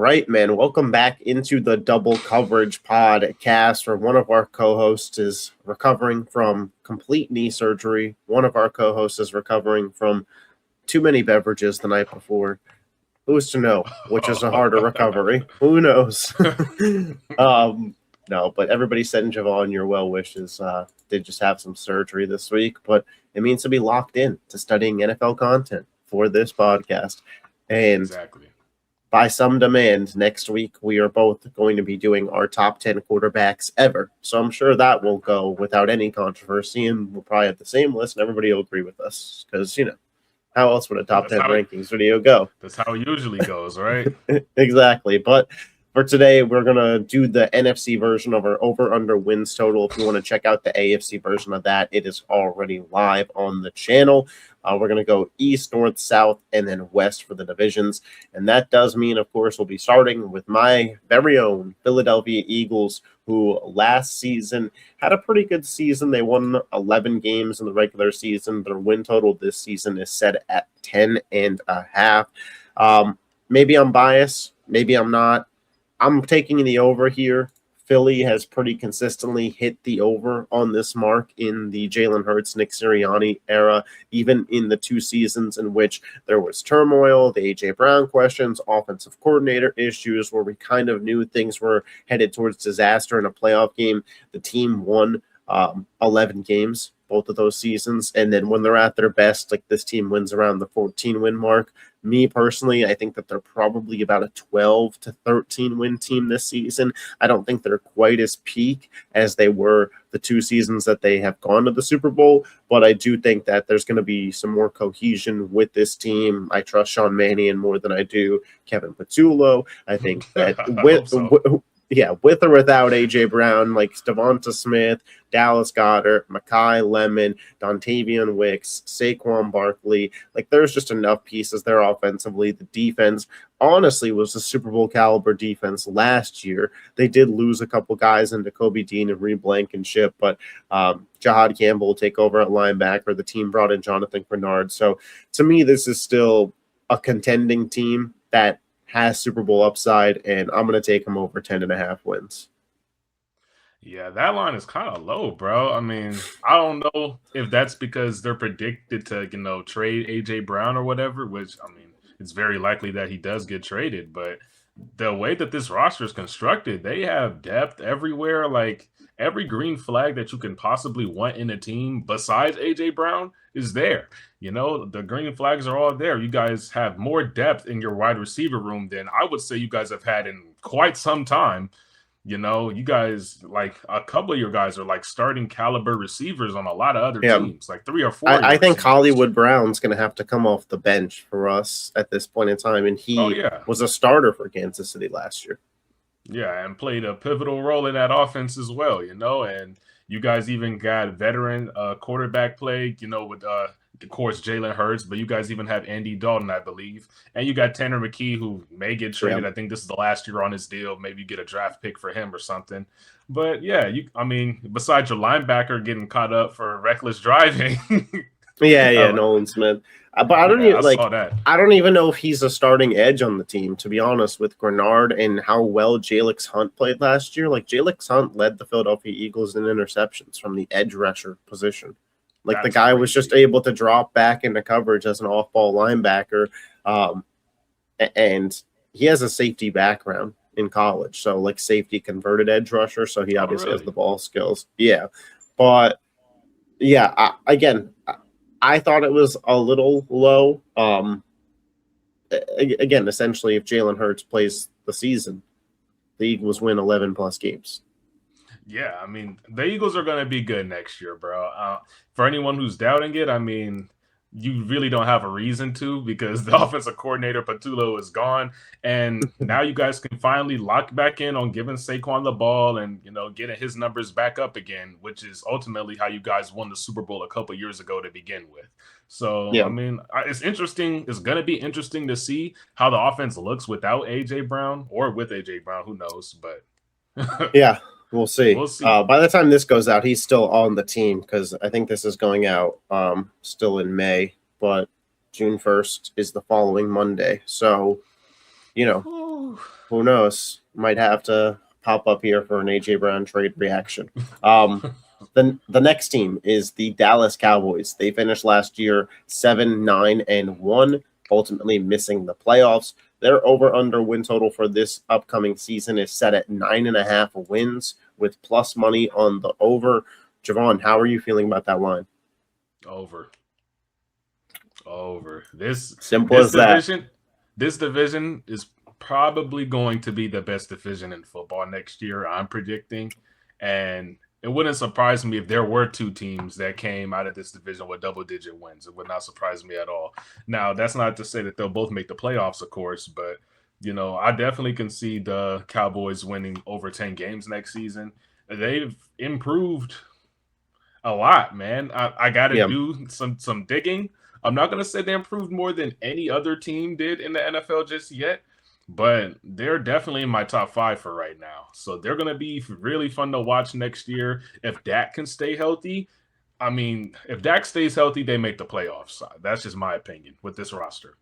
right, man. Welcome back into the Double Coverage podcast, where one of our co-hosts is recovering from complete knee surgery. One of our co-hosts is recovering from too many beverages the night before. Who's to know which is a harder recovery? Who knows? No, but everybody sending Javon your well wishes. Did just have some surgery this week, but it means to be locked in to studying NFL content for this podcast. And Exactly. by some demand, next week we are both going to be doing our top 10 quarterbacks ever. So I'm sure that will go without any controversy, and we'll probably have the same list, and everybody will agree with us because, how else would a top 10 rankings video go? That's how it usually goes, right? Exactly. But for today, we're going to do the NFC version of our over-under wins total. If you want to check out the AFC version of that, it is already live on the channel. We're going to go East, North, South, and then West for the divisions. And that does mean, of course, we'll be starting with my very own Philadelphia Eagles, who last season had a pretty good season. They won 11 games in the regular season. Their win total this season is set at 10.5. Maybe I'm biased. Maybe I'm not. I'm taking the over here. Philly has pretty consistently hit the over on this mark in the Jalen Hurts, Nick Sirianni era, even in the 2 seasons in which there was turmoil, the A.J. Brown questions, offensive coordinator issues, where we kind of knew things were headed towards disaster in a playoff game. The team won 11 games both of those seasons, and then when they're at their best, like this team wins around the 14-win mark. Me personally, I think that they're probably about a 12 to 13 win team this season. I don't think they're quite as peak as they were the 2 seasons that they have gone to the Super Bowl, but I do think that there's going to be some more cohesion with this team. I trust Sean Mannion more than I do Kevin Patullo. I think that with or without A.J. Brown, like Devonta Smith, Dallas Goedert, Mekhi Lemon, Dontavian Wicks, Saquon Barkley, like there's just enough pieces there offensively. The defense, honestly, was a Super Bowl caliber defense last year. They did lose a couple guys into Kobe Dean and Reed Blankenship, but Jahad Campbell will take over at linebacker. The team brought in Jonathan Grenard. So to me, this is still a contending team that has Super Bowl upside, and I'm going to take them over 10.5 wins. Yeah, that line is kind of low, bro. I mean, I don't know if that's because they're predicted to, trade A.J. Brown or whatever, which, I mean, it's very likely that he does get traded. But the way that this roster is constructed, they have depth everywhere. Like, every green flag that you can possibly want in a team besides A.J. Brown is there. The green flags are all there. You guys have more depth in your wide receiver room than I would say you guys have had in quite some time. You guys, like a couple of your guys are like starting caliber receivers on a lot of other teams, like 3 or 4. I think Hollywood Brown's going to have to come off the bench for us at this point in time, and he was a starter for Kansas City last year. Yeah, and played a pivotal role in that offense as well, and you guys even got veteran quarterback play, with of course Jalen Hurts, but you guys even have Andy Dalton, I believe, and you got Tanner McKee, who may get traded. I think this is the last year on his deal. Maybe you get a draft pick for him or something. But yeah, besides your linebacker getting caught up for reckless driving. Nolan Smith. But I saw that. I don't even know if he's a starting edge on the team, to be honest, with Grenard and how well Jalix Hunt played last year. Like, Jalix Hunt led the Philadelphia Eagles in interceptions from the edge rusher position. Like, the guy was just able to drop back into coverage as an off-ball linebacker, and he has a safety background in college. So, like, safety converted edge rusher, so he obviously has the ball skills. Yeah. But, yeah, I thought it was a little low. Again, essentially, if Jalen Hurts plays the season, the Eagles win 11-plus games. Yeah, the Eagles are going to be good next year, bro. For anyone who's doubting it, you really don't have a reason to, because the offensive coordinator, Patullo, is gone. And now you guys can finally lock back in on giving Saquon the ball and, getting his numbers back up again, which is ultimately how you guys won the Super Bowl a couple years ago to begin with. So, it's interesting. It's going to be interesting to see how the offense looks without A.J. Brown, or with A.J. Brown, who knows, but yeah. We'll see. By the time this goes out, he's still on the team, because I think this is going out still in May, but June 1st is the following Monday. So, Who knows? Might have to pop up here for an AJ Brown trade reaction. The next team is the Dallas Cowboys. They finished last year 7-9-1, ultimately missing the playoffs. Their over/under win total for this upcoming season is set at 9.5 wins, with plus money on the over. Javon, how are you feeling about that line? Over. This Simple as that. This division is probably going to be the best division in football next year, I'm predicting. And it wouldn't surprise me if there were two teams that came out of this division with double-digit wins. It would not surprise me at all. Now, that's not to say that they'll both make the playoffs, of course, but I definitely can see the Cowboys winning over 10 games next season. They've improved a lot, man. I got to do some digging. I'm not going to say they improved more than any other team did in the NFL just yet, but they're definitely in my top 5 for right now. So they're going to be really fun to watch next year. If Dak can stay healthy, if Dak stays healthy, they make the playoffs. That's just my opinion with this roster.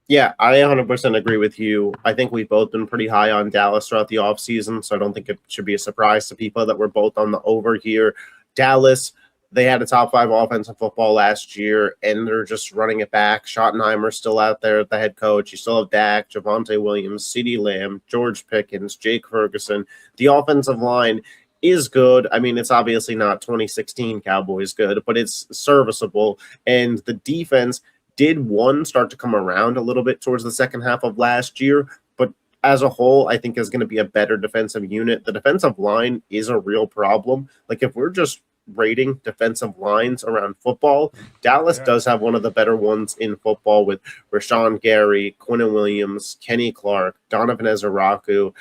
Yeah, I 100% agree with you. I think we've both been pretty high on Dallas throughout the offseason, so I don't think it should be a surprise to people that we're both on the over here. Dallas, they had a top 5 offense in football last year, and they're just running it back. Schottenheimer's still out there at the head coach. You still have Dak, Javonte Williams, CeeDee Lamb, George Pickens, Jake Ferguson. The offensive line is good. It's obviously not 2016 Cowboys good, but it's serviceable. And the defense did start to come around a little bit towards the second half of last year, but as a whole, I think is going to be a better defensive unit. The defensive line is a real problem. Like, if we're just rating defensive lines around football, Dallas does have one of the better ones in football with Rashawn Gary, Quinnen Williams, Kenny Clark, Donovan Ezeraku.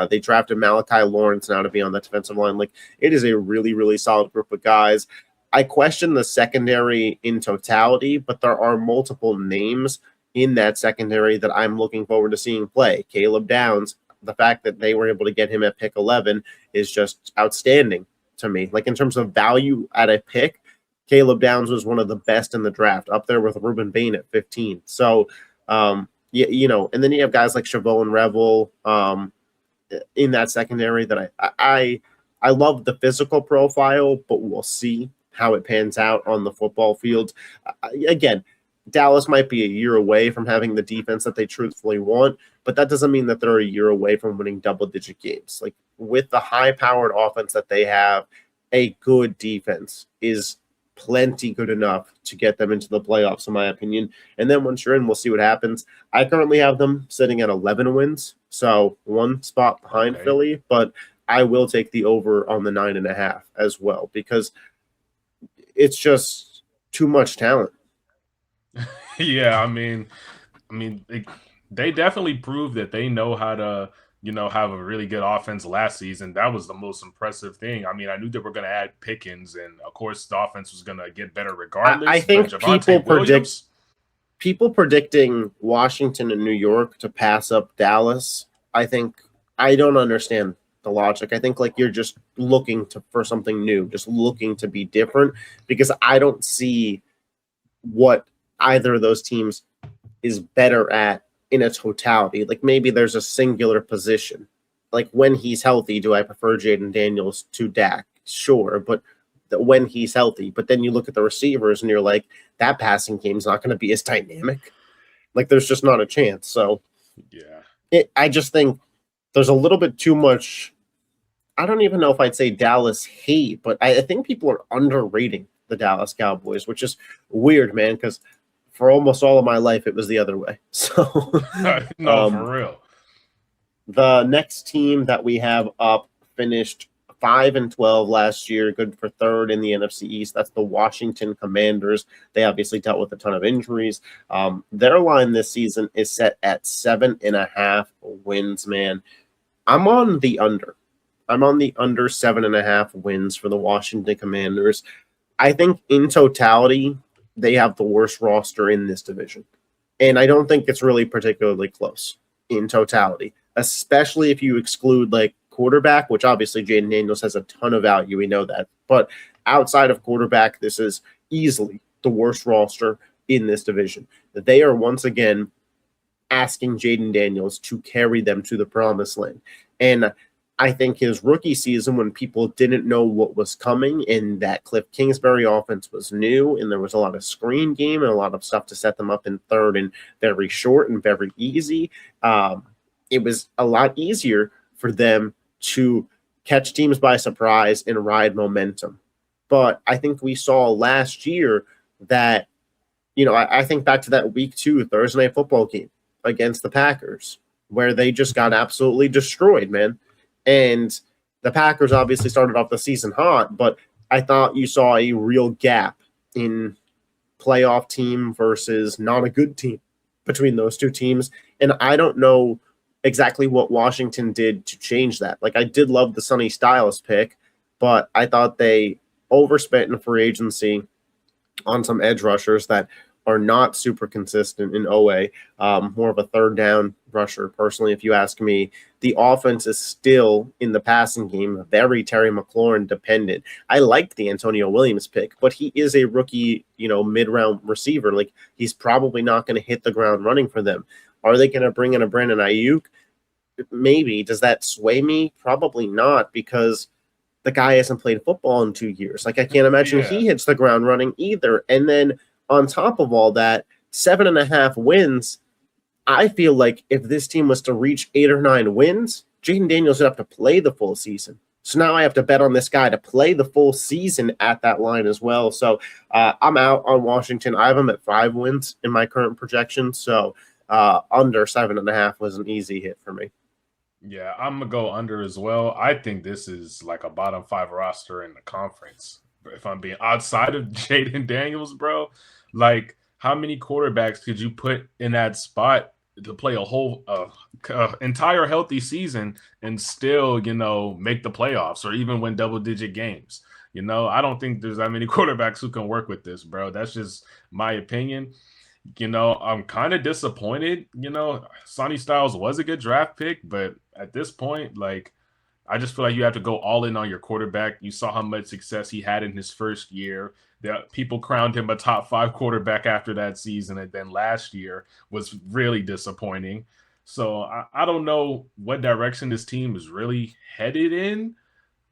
They drafted Malachi Lawrence now to be on the defensive line. Like, it is a really, really solid group of guys. I question the secondary in totality, but there are multiple names in that secondary that I'm looking forward to seeing play. Caleb Downs, the fact that they were able to get him at pick 11 is just outstanding to me. Like, in terms of value at a pick, Caleb Downs was one of the best in the draft, up there with Ruben Bain at 15. So, and then you have guys like Javon and Revel in that secondary that I love the physical profile, but we'll see how it pans out on the football field. Again, Dallas might be a year away from having the defense that they truthfully want, but that doesn't mean that they're a year away from winning double-digit games. Like, with the high-powered offense that they have, a good defense is plenty good enough to get them into the playoffs, in my opinion. And then once you're in, we'll see what happens. I currently have them sitting at 11 wins, so one spot behind Philly, but I will take the over on the 9.5 as well, because it's just too much talent. Yeah, they definitely proved that they know how to, have a really good offense last season. That was the most impressive thing. I knew they were going to add Pickens, and of course the offense was going to get better regardless. I think people predicting Washington and New York to pass up Dallas, I don't understand the logic. I think you're just looking for something new, just looking to be different, because I don't see what either of those teams is better at in a totality. Like, maybe there's a singular position. Like, when he's healthy, do I prefer Jaden Daniels to Dak? Sure, but when he's healthy. But then you look at the receivers and you're like, that passing game's not going to be as dynamic. Like, there's just not a chance. So, yeah, I just think there's a little bit too much. I don't even know if I'd say Dallas hate, but I think people are underrating the Dallas Cowboys, which is weird, man, because for almost all of my life, it was the other way. So, no, for real. The next team that we have up finished 5-12 last year, good for third in the NFC East. That's the Washington Commanders. They obviously dealt with a ton of injuries. Their line this season is set at 7.5 wins, man. I'm on the under. I'm on the under 7.5 wins for the Washington Commanders. I think in totality, they have the worst roster in this division. And I don't think it's really particularly close in totality, especially if you exclude quarterback, which obviously Jaden Daniels has a ton of value. We know that. But outside of quarterback, this is easily the worst roster in this division. They are once again asking Jaden Daniels to carry them to the promised land. And I think his rookie season, when people didn't know what was coming and that Cliff Kingsbury offense was new and there was a lot of screen game and a lot of stuff to set them up in third and very short and very easy, it was a lot easier for them to catch teams by surprise and ride momentum. But I think we saw last year that, I think back to that week 2 Thursday Night Football game against the Packers, where they just got absolutely destroyed, man. And the Packers obviously started off the season hot, but I thought you saw a real gap in playoff team versus not a good team between those two teams. And I don't know exactly what Washington did to change that. Like, I did love the Sonny Styles pick, but I thought they overspent in free agency on some edge rushers that are not super consistent in OA, more of a third down rusher. Personally, if you ask me, the offense is still in the passing game very Terry McLaurin dependent. I liked the Antonio Williams pick, but he is a rookie, mid-round receiver. Like, he's probably not going to hit the ground running for them. Are they going to bring in a Brandon Ayuk? Maybe. Does that sway me? Probably not, because the guy hasn't played football in 2 years. Like, I can't imagine he hits the ground running either. And then on top of all that, 7.5 wins. I feel like if this team was to reach 8 or 9 wins, Jaden Daniels would have to play the full season. So now I have to bet on this guy to play the full season at that line as well. So I'm out on Washington. I have them at 5 wins in my current projection. So under 7.5 was an easy hit for me. Yeah, I'm going to go under as well. I think this is like a bottom 5 roster in the conference. If I'm being outside of Jaden Daniels, bro, like, how many quarterbacks could you put in that spot to play a whole entire healthy season and still, make the playoffs or even win double-digit games? I don't think there's that many quarterbacks who can work with this, bro. That's just my opinion. I'm kind of disappointed. Sonny Styles was a good draft pick, but at this point, like, I just feel like you have to go all in on your quarterback. You saw how much success he had in his first year. People crowned him a top 5 quarterback after that season, and then last year was really disappointing. So I don't know what direction this team is really headed in,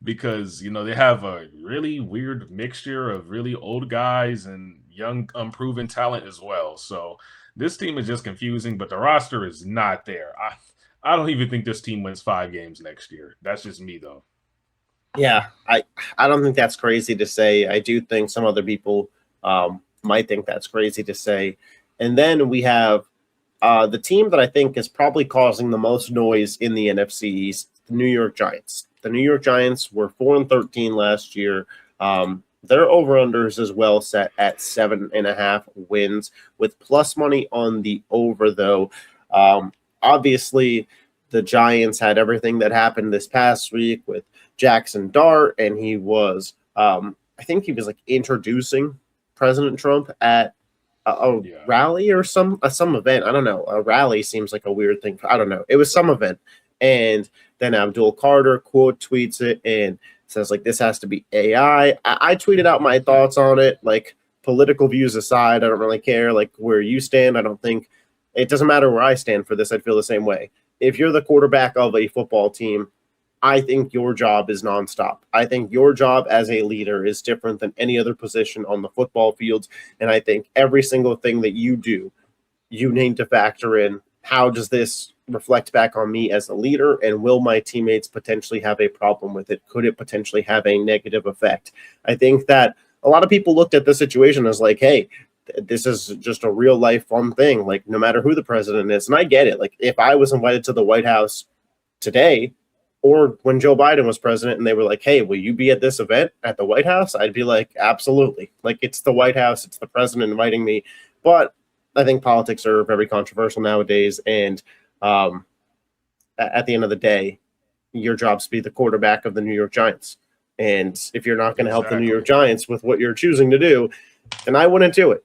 because, they have a really weird mixture of really old guys and young, unproven talent as well. So this team is just confusing, but the roster is not there. I don't even think this team wins 5 games next year. That's just me, though. Yeah, I don't think that's crazy to say. I do think some other people might think that's crazy to say. And then we have the team that I think is probably causing the most noise in the NFC East, the New York Giants. The New York Giants were 4-13 last year. Their over-unders as well set at 7.5 wins, with plus money on the over, though. Obviously, the Giants had everything that happened this past week with Jackson Dart, and he was, I think he was like introducing President Trump at a rally or some event. I don't know. A rally seems like a weird thing. I don't know. It was some event. And then Abdul Carter quote tweets it and says, like, this has to be AI. I tweeted out my thoughts on it. Like, political views aside, I don't really care, like, where you stand. I don't think it doesn't matter where I stand for this. I'd feel the same way. If you're the quarterback of a football team, I think your job is nonstop. I think your job as a leader is different than any other position on the football field. And I think every single thing that you do, you need to factor in, how does this reflect back on me as a leader? And will my teammates potentially have a problem with it? Could it potentially have a negative effect? I think that a lot of people looked at the situation as like, hey, this is just a real life fun thing. Like, no matter who the president is. And I get it. Like, if I was invited to the White House today, or when Joe Biden was president and they were like, hey, will you be at this event at the White House? I'd be like, absolutely. Like, it's the White House. It's the president inviting me. But I think politics are very controversial nowadays. And at the end of the day, your job's to be the quarterback of the New York Giants. And if you're not going to help the New York Giants with what you're choosing to do, then I wouldn't do it.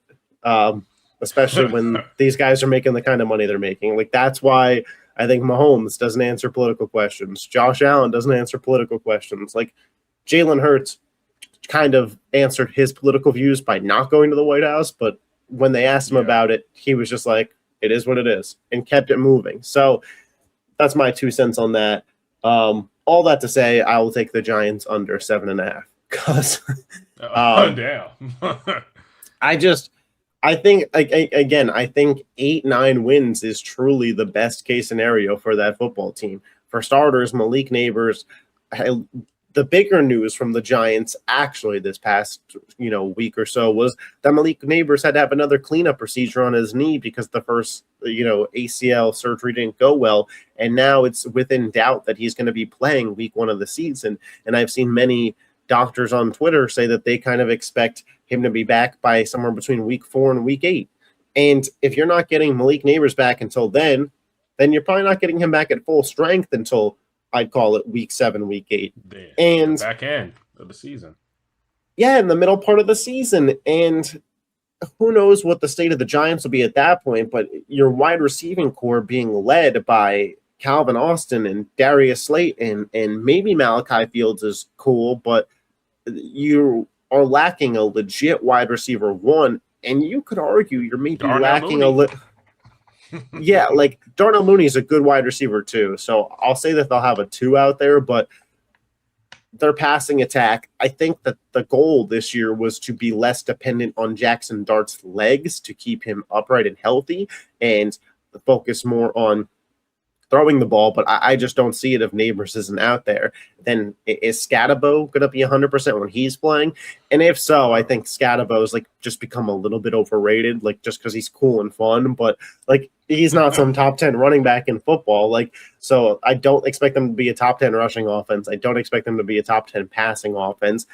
Especially when these guys are making the kind of money they're making. Like, that's why I think Mahomes doesn't answer political questions. Josh Allen doesn't answer political questions. Like, Jalen Hurts kind of answered his political views by not going to the White House, but when they asked him about it, he was just like, It is what it is, and kept it moving. So that's my 2 cents on that. All that to say, I will take the Giants under 7.5 because Damn. I think again, I think 8-9 wins is truly the best case scenario for that football team. For starters, Malik Neighbors. The bigger news from the Giants actually this past week or so was that Malik Neighbors had to have another cleanup procedure on his knee because the first ACL surgery didn't go well, and now it's within doubt that he's going to be playing week 1 of the season. And I've seen many doctors on Twitter say that they kind of expect him to be back by somewhere between week 4 and week 8. And if you're not getting Malik Neighbors back until then you're probably not getting him back at full strength until I'd call it week 7, week 8. Damn. And back end of the season. Yeah, in the middle part of the season. And who knows what the state of the Giants will be at that point, but your wide receiving core being led by Calvin Austin and Darius Slayton and maybe Malachi Fields is cool, but you are lacking a legit wide receiver 1, and you could argue you're maybe lacking a little. Yeah, like Darnell Mooney is a good wide receiver too. So I'll say that they'll have a 2 out there, but their passing attack, I think that the goal this year was to be less dependent on Jackson Dart's legs to keep him upright and healthy and focus more on throwing the ball, but I just don't see it if Neighbors isn't out there. Then is Scatabo going to be 100% when he's playing? And if so, I think Scatabo's just become a little bit overrated, just because he's cool and fun, but he's not some top 10 running back in football. So I don't expect them to be a top 10 rushing offense. I don't expect them to be a top 10 passing offense.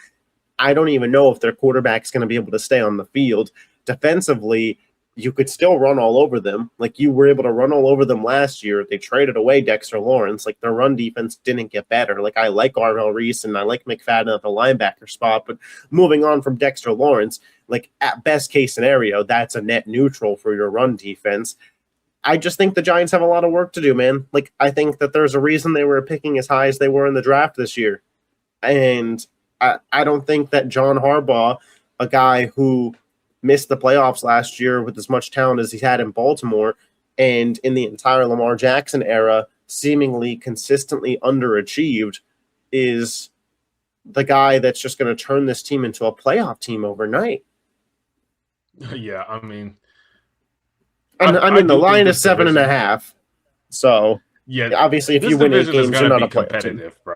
I don't even know if their quarterback's going to be able to stay on the field. Defensively, you could still run all over them. You were able to run all over them last year. They traded away Dexter Lawrence. Their run defense didn't get better. I like Arvell Reese and I like McFadden at the linebacker spot, but moving on from Dexter Lawrence, at best case scenario, that's a net neutral for your run defense. I just think the Giants have a lot of work to do, man. I think that there's a reason they were picking as high as they were in the draft this year. And I don't think that John Harbaugh, a guy who missed the playoffs last year with as much talent as he had in Baltimore and in the entire Lamar Jackson era, seemingly consistently underachieved, is the guy that's just going to turn this team into a playoff team overnight. Yeah, I mean, the line is 7.5. So yeah, obviously, if you win 8 games, you're not a playoff team, bro.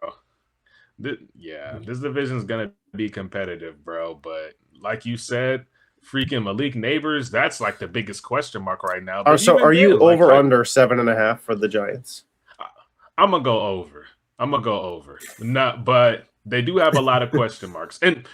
This division is going to be competitive, bro. But like you said, freaking Malik Neighbors, that's the biggest question mark right now. But so are you over under 7.5 for the Giants? I'm gonna go over. But they do have a lot of question marks. And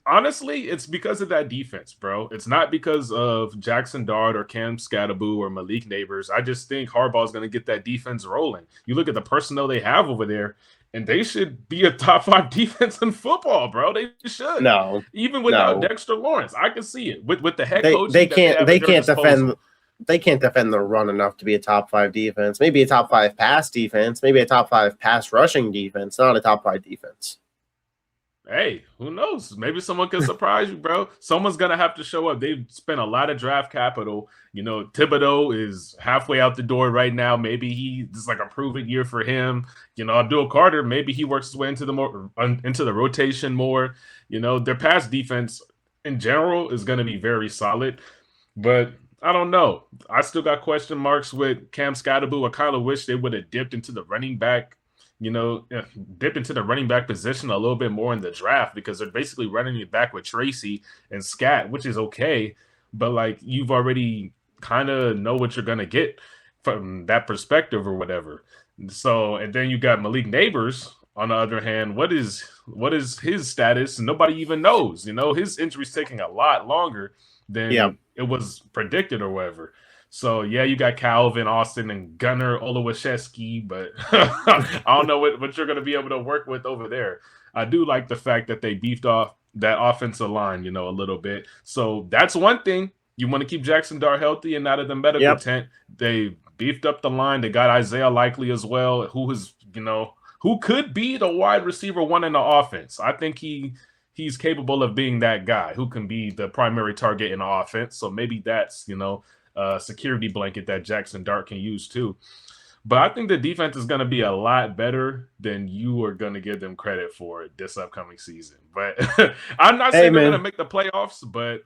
honestly, it's because of that defense, bro. It's not because of Jackson Dart or Cam Scatterbo or Malik Neighbors. I just think Harbaugh's going to get that defense rolling. You look at the personnel they have over there, and they should be a top 5 defense in football, bro. They should. No. Even without Dexter Lawrence. I can see it. With the head coach. They can't defend the run enough to be a top 5 defense. Maybe a top 5 pass defense. Maybe a top 5 pass rushing defense. Not a top 5 defense. Hey, who knows? Maybe someone can surprise you, bro. Someone's going to have to show up. They've spent a lot of draft capital. Thibodeau is halfway out the door right now. Maybe this is a proven year for him. Abdul Carter, maybe he works his way into the rotation more. Their pass defense in general is going to be very solid. But I don't know. I still got question marks with Cam Scatterbo. I kind of wish they would have dipped into the running back position a little bit more in the draft, because they're basically running it back with Tracy and Scat, which is okay. But you've already kind of know what you're going to get from that perspective or whatever. So, and then you got Malik Neighbors on the other hand. What is his status? Nobody even knows. His injury's taking a lot longer than it was predicted or whatever. So, yeah, you got Calvin Austin and Gunnar Olszewski, but I don't know what you're going to be able to work with over there. I do like the fact that they beefed off that offensive line, a little bit. So that's one thing. You want to keep Jackson Dart healthy and out of the medical tent. They beefed up the line. They got Isaiah Likely as well, who could be the wide receiver 1 in the offense. I think he's capable of being that guy who can be the primary target in the offense. So maybe that's, security blanket that Jackson Dart can use too. But I think the defense is going to be a lot better than you are going to give them credit for this upcoming season. But I'm not saying they're going to make the playoffs, but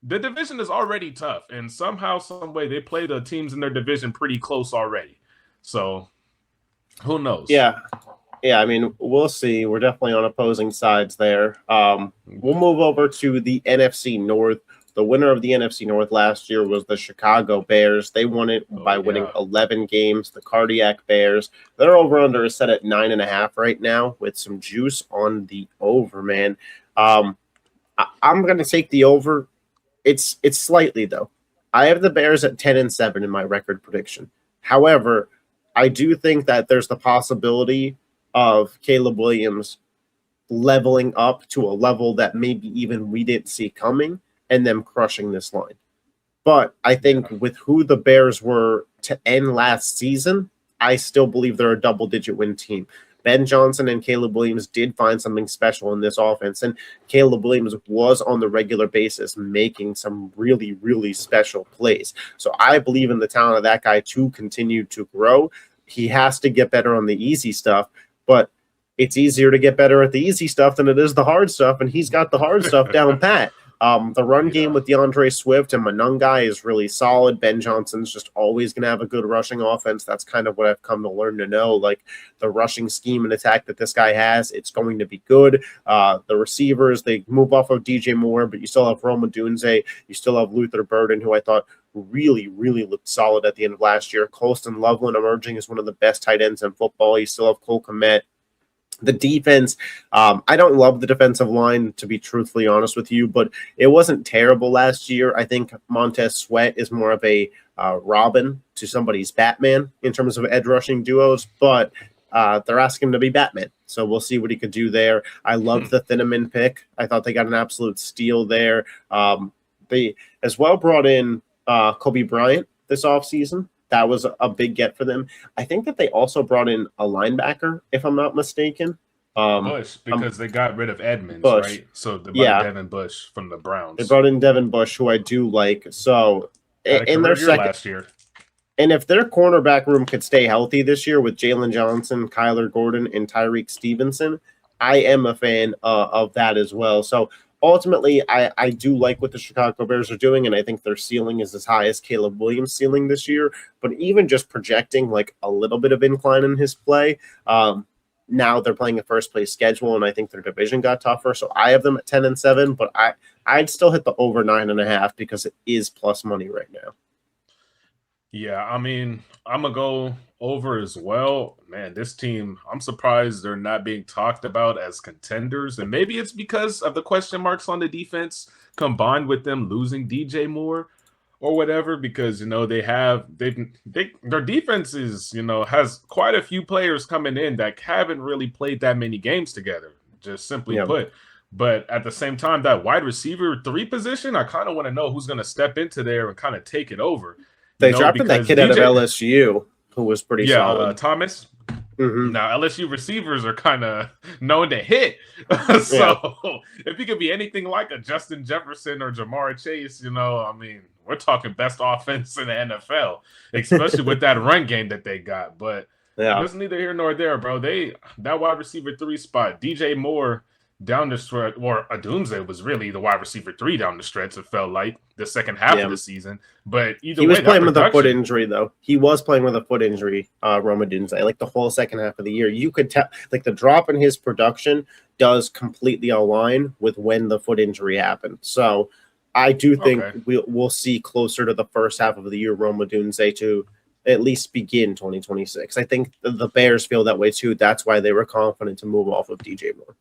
the division is already tough. And somehow, some way, they play the teams in their division pretty close already. So who knows? Yeah. I mean, we'll see. We're definitely on opposing sides there. We'll move over to the NFC North. The winner of the NFC North last year was the Chicago Bears. They won it by winning 11 games. The Cardiac Bears, their over-under is set at 9.5 right now with some juice on the over, man. I'm going to take the over. It's slightly, though. I have the Bears at 10-7 in my record prediction. However, I do think that there's the possibility of Caleb Williams leveling up to a level that maybe even we didn't see coming, and them crushing this line. But I think with who the Bears were to end last season, I still believe they're a double-digit win team. Ben Johnson and Caleb Williams did find something special in this offense, and Caleb Williams was on the regular basis making some really, really special plays. So I believe in the talent of that guy to continue to grow. He has to get better on the easy stuff, but it's easier to get better at the easy stuff than it is the hard stuff, and he's got the hard stuff down pat. The run game with DeAndre Swift and Monungai is really solid. Ben Johnson's just always going to have a good rushing offense. That's kind of what I've come to learn to know. Like the rushing scheme and attack that this guy has, it's going to be good. The receivers, they move off of DJ Moore, but you still have Rome Odunze. You still have Luther Burden, who I thought really, really looked solid at the end of last year. Colston Loveland emerging as one of the best tight ends in football. You still have Cole Kmet. The defense, I don't love the defensive line, to be truthfully honest with you, but it wasn't terrible last year. I think Montez Sweat is more of a Robin to somebody's Batman in terms of edge rushing duos, but they're asking him to be Batman. So we'll see what he could do there. I loved the Thieneman pick. I thought they got an absolute steal there. They as well brought in Kobe Bryant this offseason. That was a big get for them. I think that they also brought in a linebacker, if I'm not mistaken. Bush, because they got rid of Edmonds, right? So they brought Devin Bush from the Browns. They brought in Devin Bush, who I do like. So in their second last year. And if their cornerback room could stay healthy this year with Jalen Johnson, Kyler Gordon, and Tyreek Stevenson, I am a fan of that as well. So ultimately, I do like what the Chicago Bears are doing, and I think their ceiling is as high as Caleb Williams' ceiling this year. But even just projecting like a little bit of incline in his play, now they're playing a first-place schedule, and I think their division got tougher. So I have them at 10-7, but I'd still hit the over 9.5 because it is plus money right now. Yeah, I mean, I'm going to go over as well. Man, this team, I'm surprised they're not being talked about as contenders. And maybe it's because of the question marks on the defense combined with them losing DJ Moore or whatever, because, their defense is, has quite a few players coming in that haven't really played that many games together, just simply put. But at the same time, that wide receiver 3 position, I kind of want to know who's going to step into there and kind of take it over. They drafted that kid out of LSU who was pretty solid. Thomas. Mm-hmm. Now, LSU receivers are kind of known to hit. So if he could be anything like a Justin Jefferson or Jamar Chase, we're talking best offense in the NFL, especially with that run game that they got. But it's neither here nor there, bro. That wide receiver 3 spot, DJ Moore down the stretch, or Odunze was really the wide receiver 3 down the stretch. It felt like the second half of the season, but either he was way, playing with a foot injury, though. He was playing with a foot injury, Rome Odunze, like the whole second half of the year. You could tell, like the drop in his production does completely align with when the foot injury happened. So I do think we'll see closer to the first half of the year Rome Odunze to at least begin 2026. I think the Bears feel that way too. That's why they were confident to move off of DJ Moore.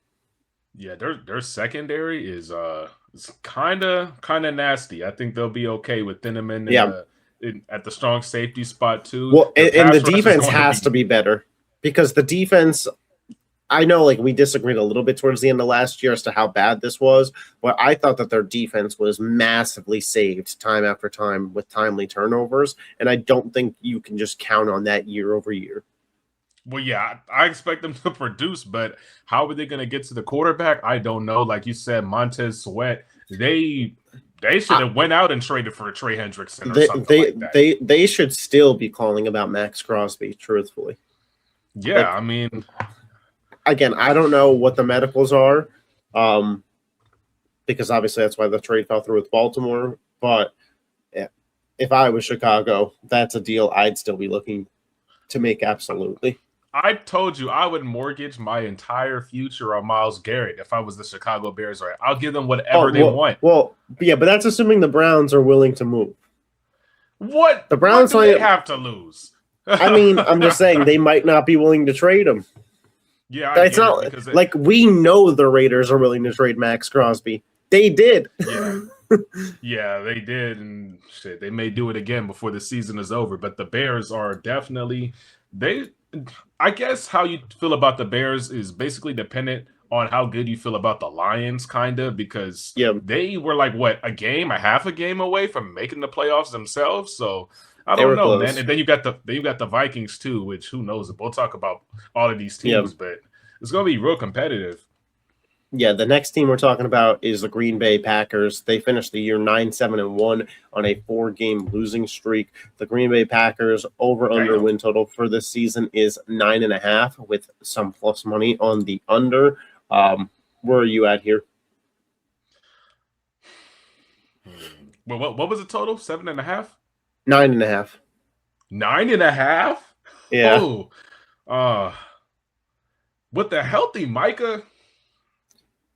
Yeah, their secondary is kind of nasty. I think they'll be okay with Thieneman at the strong safety spot too. Well, and the defense has to be better because the defense, I know like we disagreed a little bit towards the end of last year as to how bad this was, but I thought that their defense was massively saved time after time with timely turnovers, and I don't think you can just count on that year over year. Well, yeah, I expect them to produce, but how are they going to get to the quarterback? I don't know. Like you said, Montez Sweat, they They should have went out and traded for Trey Hendrickson or something like that. They should still be calling about Max Crosby, truthfully. Yeah, like, I mean, again, I don't know what the medicals are, because obviously that's why the trade fell through with Baltimore. But if I was Chicago, that's a deal I'd still be looking to make. Absolutely. I told you I would mortgage my entire future on Myles Garrett if I was the Chicago Bears. Right, I'll give them whatever they want. Well, yeah, but that's assuming the Browns are willing to move. What the Browns what do they have to lose? I mean, I'm just saying they might not be willing to trade him. Yeah, it's not like we know the Raiders are willing to trade Max Crosby. They did. Yeah. Yeah, they did, and shit, they may do it again before the season is over. But the Bears are definitely I guess how you feel about the Bears is basically dependent on how good you feel about the Lions, kind of, because they were like a half a game away from making the playoffs themselves. So I don't know, close, man. And then you got the Vikings too, which who knows? We'll talk about all of these teams, but it's gonna be real competitive. Yeah, the next team we're talking about is the Green Bay Packers. They finished the year 9-7-1 on a 4-game losing streak. The Green Bay Packers over-under win total for this season is 9.5 with some plus money on the under. Where are you at here? Well, what was the total? 7.5? 9.5. 9.5? Yeah. Oh. With the healthy Micah.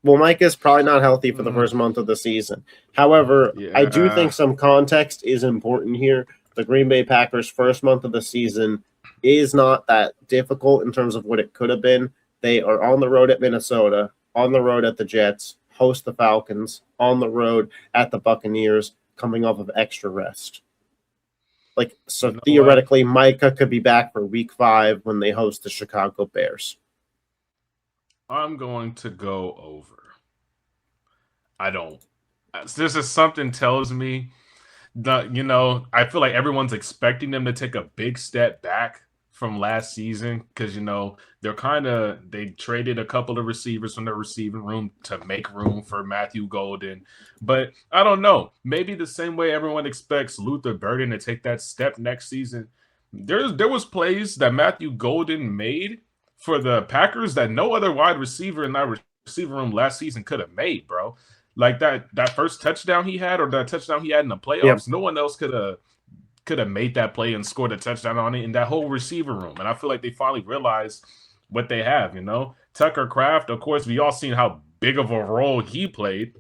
Well, Micah's probably not healthy for the first month of the season. However, I do think some context is important here. The Green Bay Packers' first month of the season is not that difficult in terms of what it could have been. They are on the road at Minnesota, on the road at the Jets, host the Falcons, on the road at the Buccaneers, coming off of extra rest. So theoretically, Micah could be back for week 5 when they host the Chicago Bears. I'm going to go over. I don't. This is something tells me that, I feel like everyone's expecting them to take a big step back from last season because, they traded a couple of receivers from the receiving room to make room for Matthew Golden. But I don't know. Maybe the same way everyone expects Luther Burden to take that step next season. There was plays that Matthew Golden made for the Packers that no other wide receiver in that receiver room last season could have made, bro. Like that first touchdown he had, or that touchdown he had in the playoffs, no one else could have made that play and scored a touchdown on it in that whole receiver room. And I feel like they finally realized what they have, Tucker Kraft, of course, we all seen how big of a role he played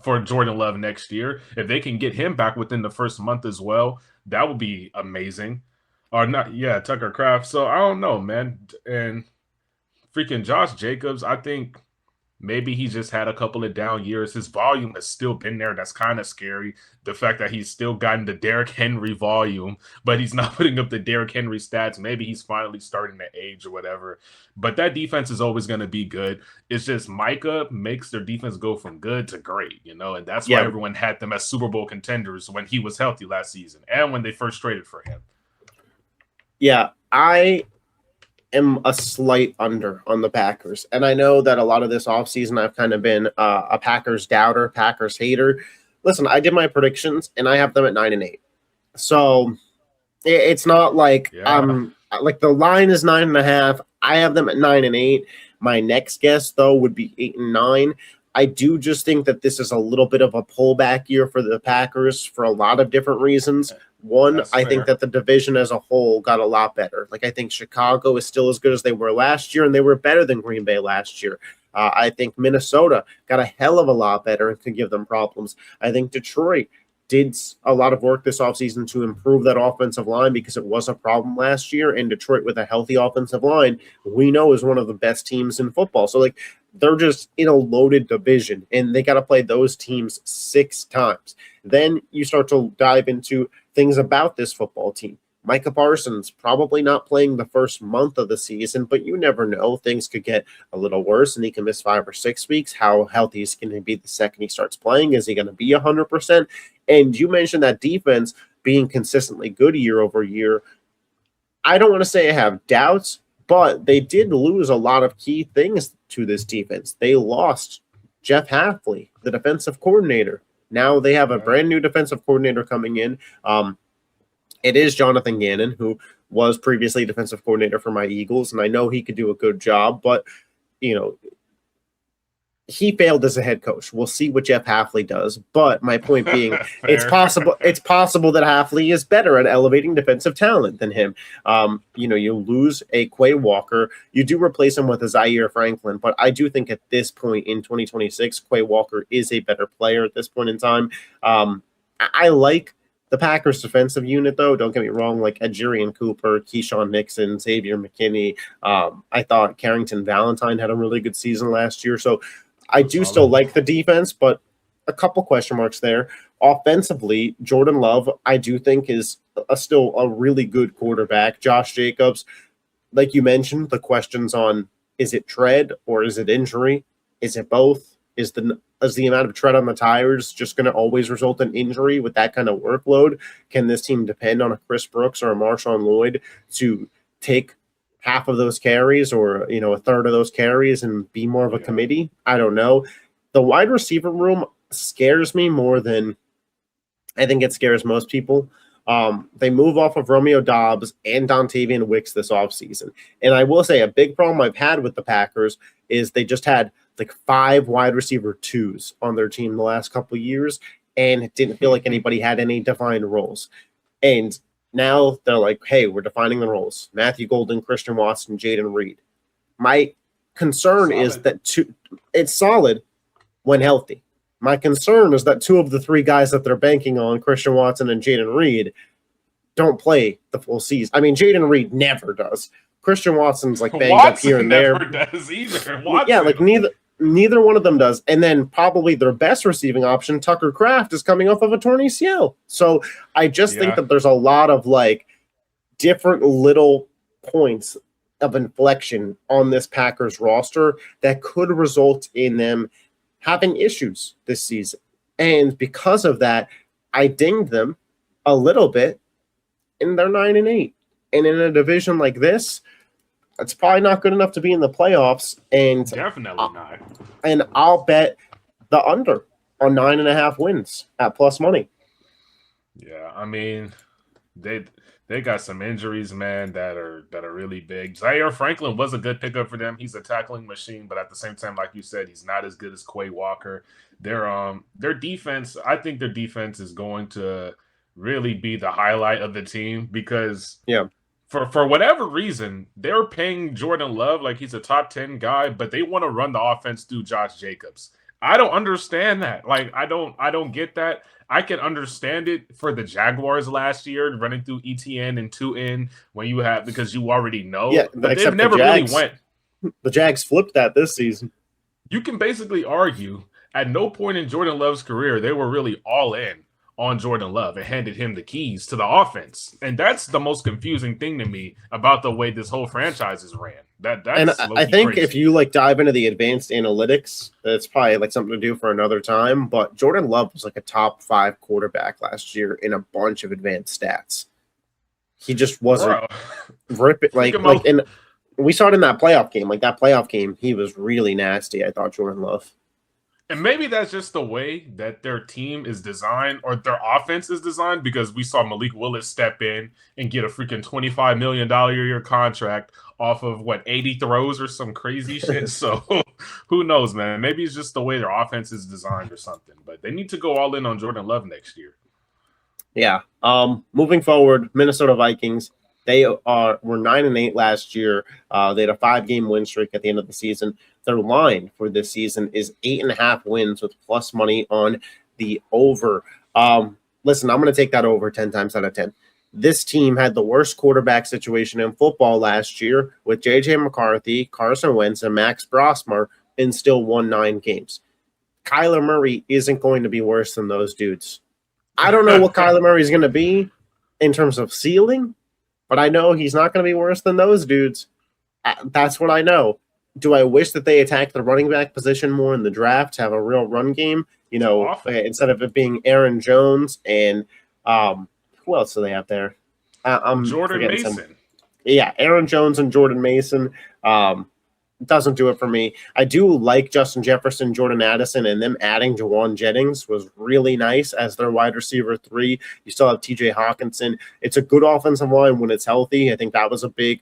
for Jordan Love next year. If they can get him back within the first month as well, that would be amazing. Or not, yeah, Tucker Kraft. So I don't know, man. And freaking Josh Jacobs, I think maybe he just had a couple of down years. His volume has still been there. That's kind of scary. The fact that he's still gotten the Derrick Henry volume, but he's not putting up the Derrick Henry stats. Maybe he's finally starting to age or whatever. But that defense is always going to be good. It's just Micah makes their defense go from good to great, and that's why everyone had them as Super Bowl contenders when he was healthy last season and when they first traded for him. Yeah, I am a slight under on the Packers. And I know that a lot of this offseason I've kind of been a Packers doubter, Packers hater. Listen, I did my predictions, and I have them at 9-8. So it's not like like the line is 9.5. I have them at 9-8. My next guess, though, would be 8-9. I do just think that this is a little bit of a pullback year for the Packers for a lot of different reasons. One, I think that the division as a whole got a lot better. I think Chicago is still as good as they were last year, and they were better than Green Bay last year. I think Minnesota got a hell of a lot better and could give them problems. I think Detroit did a lot of work this offseason to improve that offensive line because it was a problem last year. And Detroit, with a healthy offensive line, we know is one of the best teams in football. So, they're just in a loaded division, and they got to play those teams 6 times. Then you start to dive into things about this football team. Micah Parsons probably not playing the first month of the season, but you never know. Things could get a little worse, and he can miss 5 or 6 weeks. How healthy is going to be the second he starts playing? Is he going to be 100%? And you mentioned that defense being consistently good year over year. I don't want to say I have doubts, but they did lose a lot of key things to this defense. They lost Jeff Hafley, the defensive coordinator. Now they have a brand new defensive coordinator coming in. It is Jonathan Gannon, who was previously defensive coordinator for my Eagles, and I know he could do a good job, but he failed as a head coach. We'll see what Jeff Hafley does. But my point being, it's possible that Hafley is better at elevating defensive talent than him. You lose a Quay Walker. You do replace him with a Zaire Franklin. But I do think at this point in 2026, Quay Walker is a better player at this point in time. I like the Packers defensive unit, though. Don't get me wrong, like Adjerian Cooper, Keyshawn Nixon, Xavier McKinney. I thought Carrington Valentine had a really good season last year. So I do still like the defense, but a couple question marks there. Offensively, Jordan Love, I do think, is still a really good quarterback. Josh Jacobs, like you mentioned, the questions on is it tread or is it injury? Is it both? Is the amount of tread on the tires just going to always result in injury with that kind of workload? Can this team depend on a Chris Brooks or a Marshawn Lloyd to take half of those carries or a third of those carries and be more of a committee? I don't know. The wide receiver room scares me more than I think it scares most people. They move off of Romeo Doubs and Dontavian Wicks this offseason. And I will say a big problem I've had with the Packers is they just had like 5 wide receiver 2s on their team the last couple of years, and it didn't feel like anybody had any defined roles. And now they're like, hey, we're defining the roles. Matthew Golden, Christian Watson, Jaden Reed. My concern is that it's solid when healthy. My concern is that 2 of the 3 guys that they're banking on, Christian Watson and Jaden Reed, don't play the full season. I mean, Jaden Reed never does. Christian Watson's like banged up here and there. Never does either. Yeah, like neither one of them does. And then probably their best receiving option, Tucker Kraft, is coming off of a torn ACL. So I just think that there's a lot of like different little points of inflection on this Packers roster that could result in them having issues this season. And because of that, I dinged them a little bit, and they're 9-8. And in a division like this, it's probably not good enough to be in the playoffs. And definitely not. And I'll bet the under on 9.5 wins at plus money. Yeah, I mean, they got some injuries, man, that are really big. Zaire Franklin was a good pickup for them. He's a tackling machine, but at the same time, like you said, he's not as good as Quay Walker. Their defense, I think their defense is going to really be the highlight of the team because for whatever reason, they're paying Jordan Love like he's a top 10 guy, but they want to run the offense through Josh Jacobs. I don't understand that. Like, I don't get that. I can understand it for the Jaguars last year, running through ETN and 2N when you have, because you already know. Yeah, but they've never really went. The Jags flipped that this season. You can basically argue at no point in Jordan Love's career they were really all in on Jordan Love and handed him the keys to the offense. And that's the most confusing thing to me about the way this whole franchise is ran. That's I think crazy. If you like dive into the advanced analytics, it's probably like something to do for another time. But Jordan Love was like a top 5 quarterback last year in a bunch of advanced stats. He just wasn't ripping and we saw it in that playoff game. Like that playoff game, he was really nasty. I thought Jordan Love. And maybe that's just the way that their team is designed or their offense is designed, because we saw Malik Willis step in and get a freaking $25 million a year contract off of 80 throws or some crazy shit. So who knows, man? Maybe it's just the way their offense is designed or something. But they need to go all in on Jordan Love next year. Yeah. Moving forward, Minnesota Vikings. They were 9-8 last year. They had a 5-game win streak at the end of the season. Their line for this season is 8.5 wins with plus money on the over. Listen, I'm going to take that over 10 times out of 10. This team had the worst quarterback situation in football last year with J.J. McCarthy, Carson Wentz, and Max Brosmer, and still won 9 games. Kyler Murray isn't going to be worse than those dudes. I don't know what Kyler Murray is going to be in terms of ceiling, but I know he's not going to be worse than those dudes. That's what I know. Do I wish that they attacked the running back position more in the draft to have a real run game? Instead of it being Aaron Jones and who else do they have there? Jordan Mason. Yeah, Aaron Jones and Jordan Mason. doesn't do it for me. I do like Justin Jefferson, Jordan Addison, and them adding Javon Jennings was really nice as their wide receiver 3. You still have TJ Hawkinson. It's a good offensive line when it's healthy. I think that was a big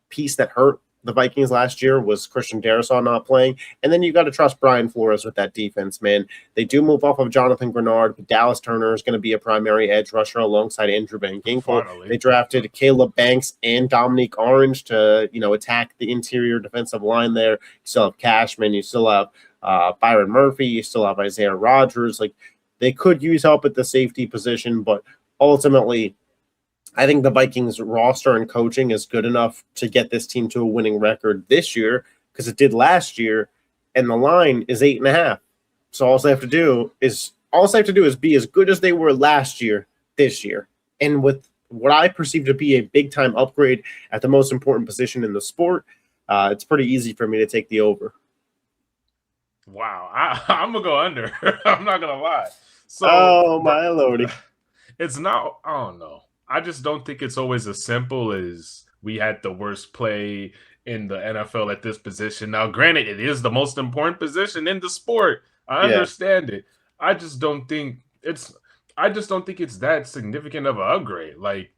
piece that hurt the Vikings last year was Christian Darrisaw not playing. And then you got to trust Brian Flores with that defense, man. They do move off of Jonathan Grenard, but Dallas Turner is going to be a primary edge rusher alongside Andrew Van Ginkel. Finally. They drafted Caleb Banks and Dominique Orange to, attack the interior defensive line there. You still have Cashman. You still have Byron Murphy. You still have Isaiah Rodgers. Like, they could use help at the safety position, but ultimately, I think the Vikings roster and coaching is good enough to get this team to a winning record this year because it did last year, and the line is 8.5. So all I have to do is be as good as they were last year this year. And with what I perceive to be a big time upgrade at the most important position in the sport, it's pretty easy for me to take the over. Wow, I'm gonna go under. I'm not gonna lie. So, oh my lordy, it's not. I don't know. I just don't think it's always as simple as we had the worst play in the NFL at this position. Now, granted, it is the most important position in the sport. I understand it. I just don't think it's that significant of an upgrade. Like,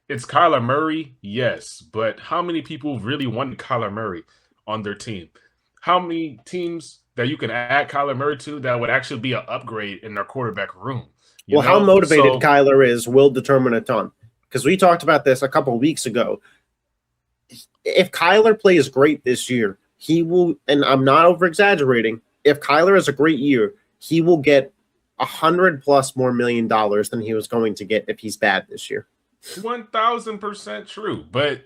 it's Kyler Murray, yes, but how many people really want Kyler Murray on their team? How many teams that you can add Kyler Murray to that would actually be an upgrade in their quarterback room? How motivated Kyler is will determine a ton. Because we talked about this a couple of weeks ago. If Kyler plays great this year, he will, and I'm not over-exaggerating, if Kyler has a great year, he will get $100+ more million than he was going to get if he's bad this year. 1,000% true. But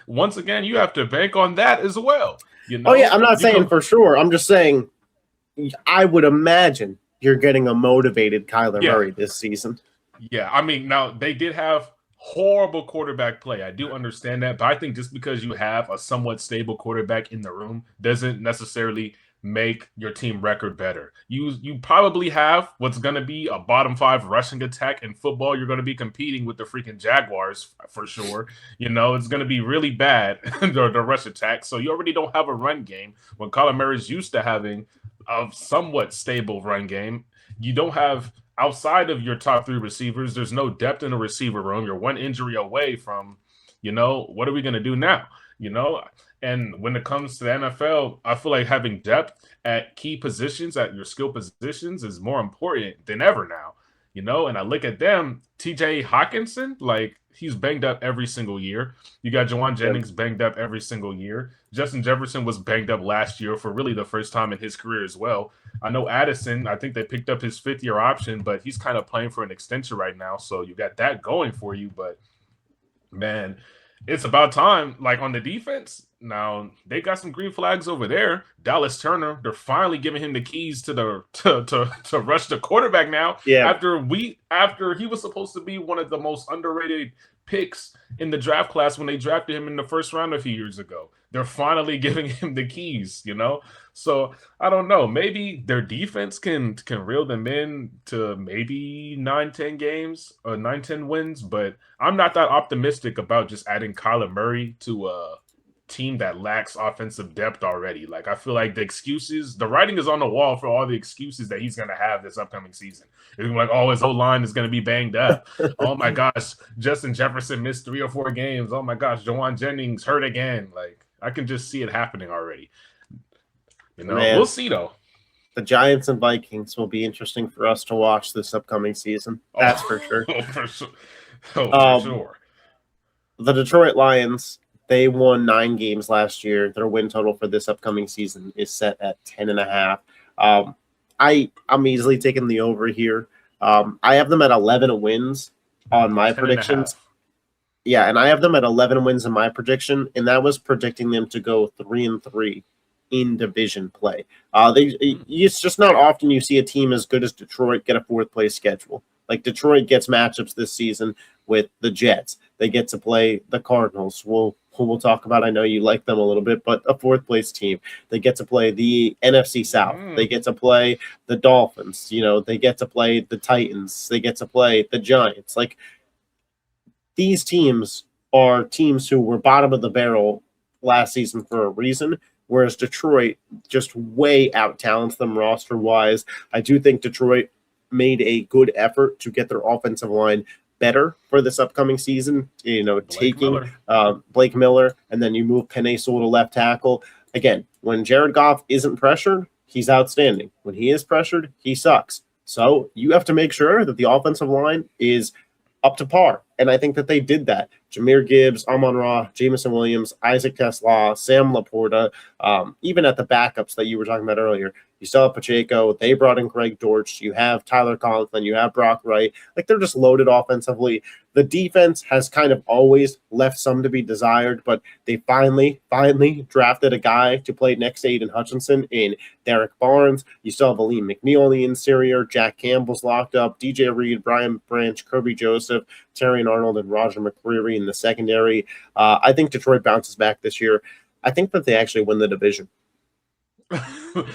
once again, you have to bank on that as well. Oh, yeah, I'm not saying for sure. I'm just saying I would imagine you're getting a motivated Kyler Murray this season. Yeah, I mean, now they did have horrible quarterback play. I do understand that, but I think just because you have a somewhat stable quarterback in the room doesn't necessarily make your team record better. You probably have what's going to be a bottom 5 rushing attack in football. You're going to be competing with the freaking Jaguars for sure. It's going to be really bad, the rush attack. So you already don't have a run game when Kyler Murray's used to having a somewhat stable run game. You don't have, outside of your top 3 receivers, there's no depth in the receiver room. You're one injury away from, what are we going to do now? And when it comes to the NFL, I feel like having depth at key positions, at your skill positions, is more important than ever now. And I look at them, TJ Hawkinson, like, he's banged up every single year. You got Javon Jennings banged up every single year. Justin Jefferson was banged up last year for really the first time in his career as well. I know Addison, I think they picked up his 5th-year option, but he's kind of playing for an extension right now. So you got that going for you. But, man, it's about time. Like, on the defense, now they got some green flags over there. Dallas Turner, they're finally giving him the keys to to rush the quarterback now. Yeah. After he was supposed to be one of the most underrated picks in the draft class when they drafted him in the first round a few years ago. They're finally giving him the keys, So I don't know. Maybe their defense can reel them in to maybe 9-10 games or 9-10 wins, but I'm not that optimistic about just adding Kyler Murray to a team that lacks offensive depth already. Like, I feel like the writing is on the wall for all the excuses that he's going to have this upcoming season. It's like, oh, his whole line is going to be banged up. Oh my gosh, Justin Jefferson missed 3 or 4 games. Oh my gosh, Javon Jennings hurt again. Like, I can just see it happening already. Man, we'll see though. The Giants and Vikings will be interesting for us to watch this upcoming season. That's for sure. For sure. The Detroit Lions, they won 9 games last year. Their win total for this upcoming season is set at 10.5. I'm easily taking the over here. I have them at 11 wins on my predictions. Yeah, and I have them at 11 wins in my prediction, and that was predicting them to go 3-3 in division play. It's just not often you see a team as good as Detroit get a 4th place schedule. Like, Detroit gets matchups this season with the Jets. They get to play the Cardinals, who we'll talk about. I know you like them a little bit, but a 4th place team. They get to play the NFC South. They get to play the Dolphins. They get to play the Titans. They get to play the Giants. Like, these teams are teams who were bottom of the barrel last season for a reason, whereas Detroit just way out-talents them roster-wise. I do think Detroit made a good effort to get their offensive line better for this upcoming season, taking Blake Miller, and then you move Penei Sewell to left tackle. Again, when Jared Goff isn't pressured, he's outstanding. When he is pressured, he sucks. So you have to make sure that the offensive line is up to par. And I think that they did that. Jahmyr Gibbs, Amon-Ra, Jameson Williams, Isaac Tesla, Sam Laporta, even at the backups that you were talking about earlier. You still have Pacheco. They brought in Greg Dortch. You have Tyler Conklin. You have Brock Wright. Like, they're just loaded offensively. The defense has kind of always left some to be desired, but they finally drafted a guy to play next to Aiden Hutchinson in Derek Barnes. You still have Aleem McNeil on the interior. Jack Campbell's locked up. DJ Reed, Brian Branch, Kirby Joseph, Terrion Arnold, and Roger McCreary in the secondary. I think Detroit bounces back this year. I think that they actually win the division.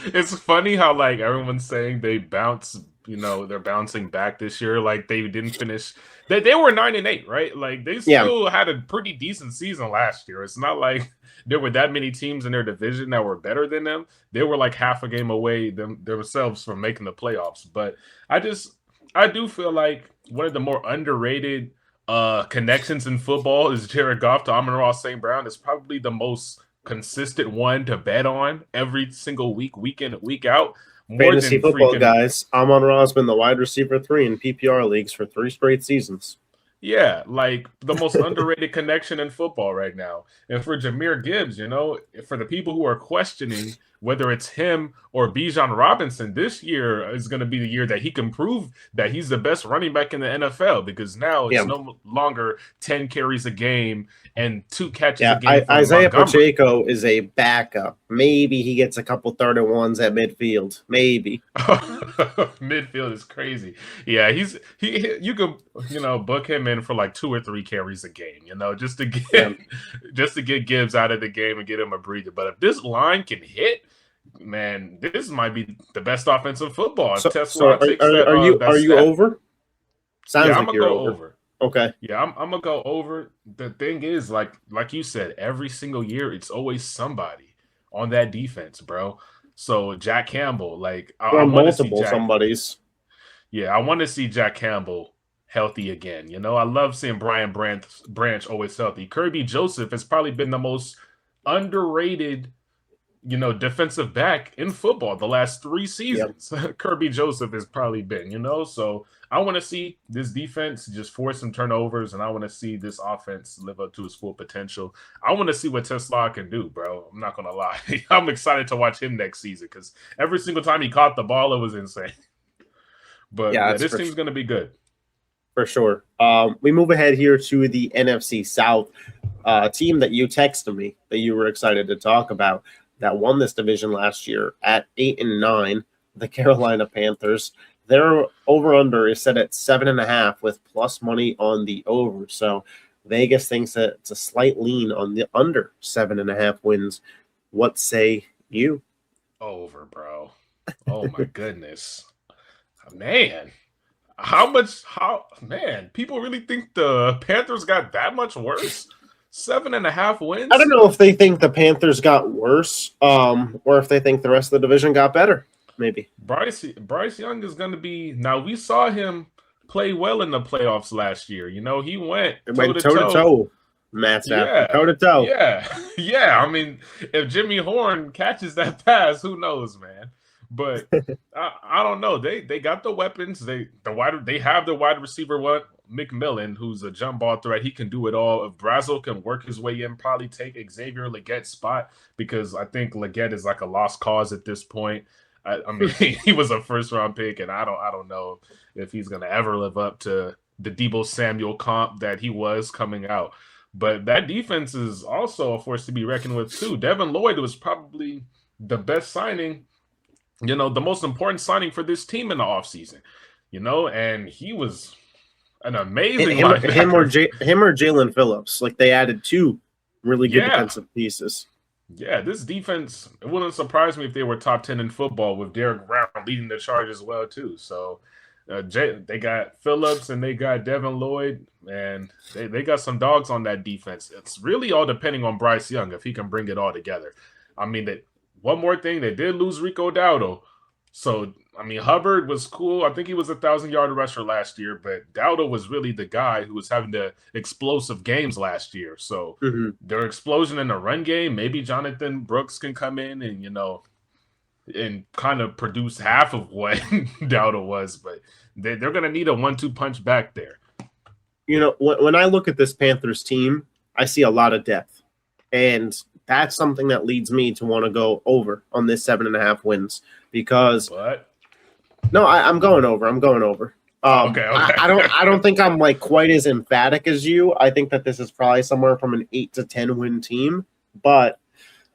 It's funny how, like, everyone's saying they bounce, they're bouncing back this year. Like, they didn't finish. They were 9-8, right? Like, they still had a pretty decent season last year. It's not like there were that many teams in their division that were better than them. They were like half a game away themselves from making the playoffs. But I do feel like one of the more underrated connections in football is Jared Goff to Amon-Ra St. Brown. It's probably the most consistent one to bet on every single week, week in, week out. Fantasy football guys. Amon-Ra has been the wide receiver 3 in PPR leagues for 3 straight seasons. Yeah, like the most underrated connection in football right now. And for Jahmyr Gibbs, for the people who are questioning whether it's him or Bijan Robinson, this year is going to be the year that he can prove that he's the best running back in the NFL, because now it's no longer 10 carries a game and 2 catches a game. Isaiah Pacheco is a backup. Maybe he gets a couple 3rd-and-1s at midfield. Maybe. Midfield is crazy. Yeah, you could book him in for like 2 or 3 carries a game, just to get Gibbs out of the game and get him a breather. But if this line can hit, man, this might be the best offensive football. Are you over? Sounds like you're over. Okay. Yeah, I'm gonna go over. The thing is, like you said, every single year it's always somebody on that defense, bro. So Jack Campbell, I multiple somebodies. Yeah, I want to see Jack Campbell healthy again. I love seeing Brian Branch always healthy. Kirby Joseph has probably been the most underrated defensive back in football the last 3 seasons. Yep. Kirby Joseph has probably been, so I want to see this defense just force some turnovers, and I want to see this offense live up to its full potential. I want to see what Tesla can do, bro. I'm not going to lie. I'm excited to watch him next season, because every single time he caught the ball, it was insane. But this team's going to be good. For sure. We move ahead here to the NFC South, team that you texted me that you were excited to talk about, that won this division last year at 8-9, the Carolina Panthers. Their over-under is set at 7.5 with plus money on the over. So Vegas thinks that it's a slight lean on the under 7.5 wins. What say you? Over, bro. Oh, my goodness. Man. People really think the Panthers got that much worse? 7.5 wins? I don't know if they think the Panthers got worse, or if they think the rest of the division got better. Maybe. Bryce Young is going to be. Now, we saw him play well in the playoffs last year. He went toe-to-toe. Matt Stafford, toe-to-toe. Yeah. I mean, if Jimmy Horn catches that pass, who knows, man? But I don't know. They got the weapons. They have the wide receiver one, McMillan, who's a jump ball threat. He can do it all. If Brazel can work his way in, probably take Xavier Legette's spot, because I think Legette is like a lost cause at this point. I mean, he was a first-round pick, and I don't know if he's going to ever live up to the Deebo Samuel comp that he was coming out. But that defense is also a force to be reckoned with, too. Devin Lloyd was probably the best signing, the most important signing for this team in the offseason, and he was an amazing him or Jalen Phillips. Like, they added 2 really good defensive pieces. Yeah, this defense, it wouldn't surprise me if they were top 10 in football, with Derek Brown leading the charge as well, too. So They got Phillips and they got Devin Lloyd, and they got some dogs on that defense. It's really all depending on Bryce Young if he can bring it all together. I mean, one more thing, they did lose Rico Dowdle. So, I mean, Hubbard was cool. I think he was 1,000-yard rusher last year, but Dowdle was really the guy who was having the explosive games last year. So their explosion in the run game, maybe Jonathan Brooks can come in and, and kind of produce half of what Dowdle was, but they're going to need a 1-2 punch back there. When I look at this Panthers team, I see a lot of depth, and that's something that leads me to want to go over on this 7.5 wins because I'm going over. Okay. I don't think I'm like quite as emphatic as you. I think that this is probably somewhere from an 8 to 10 win team, but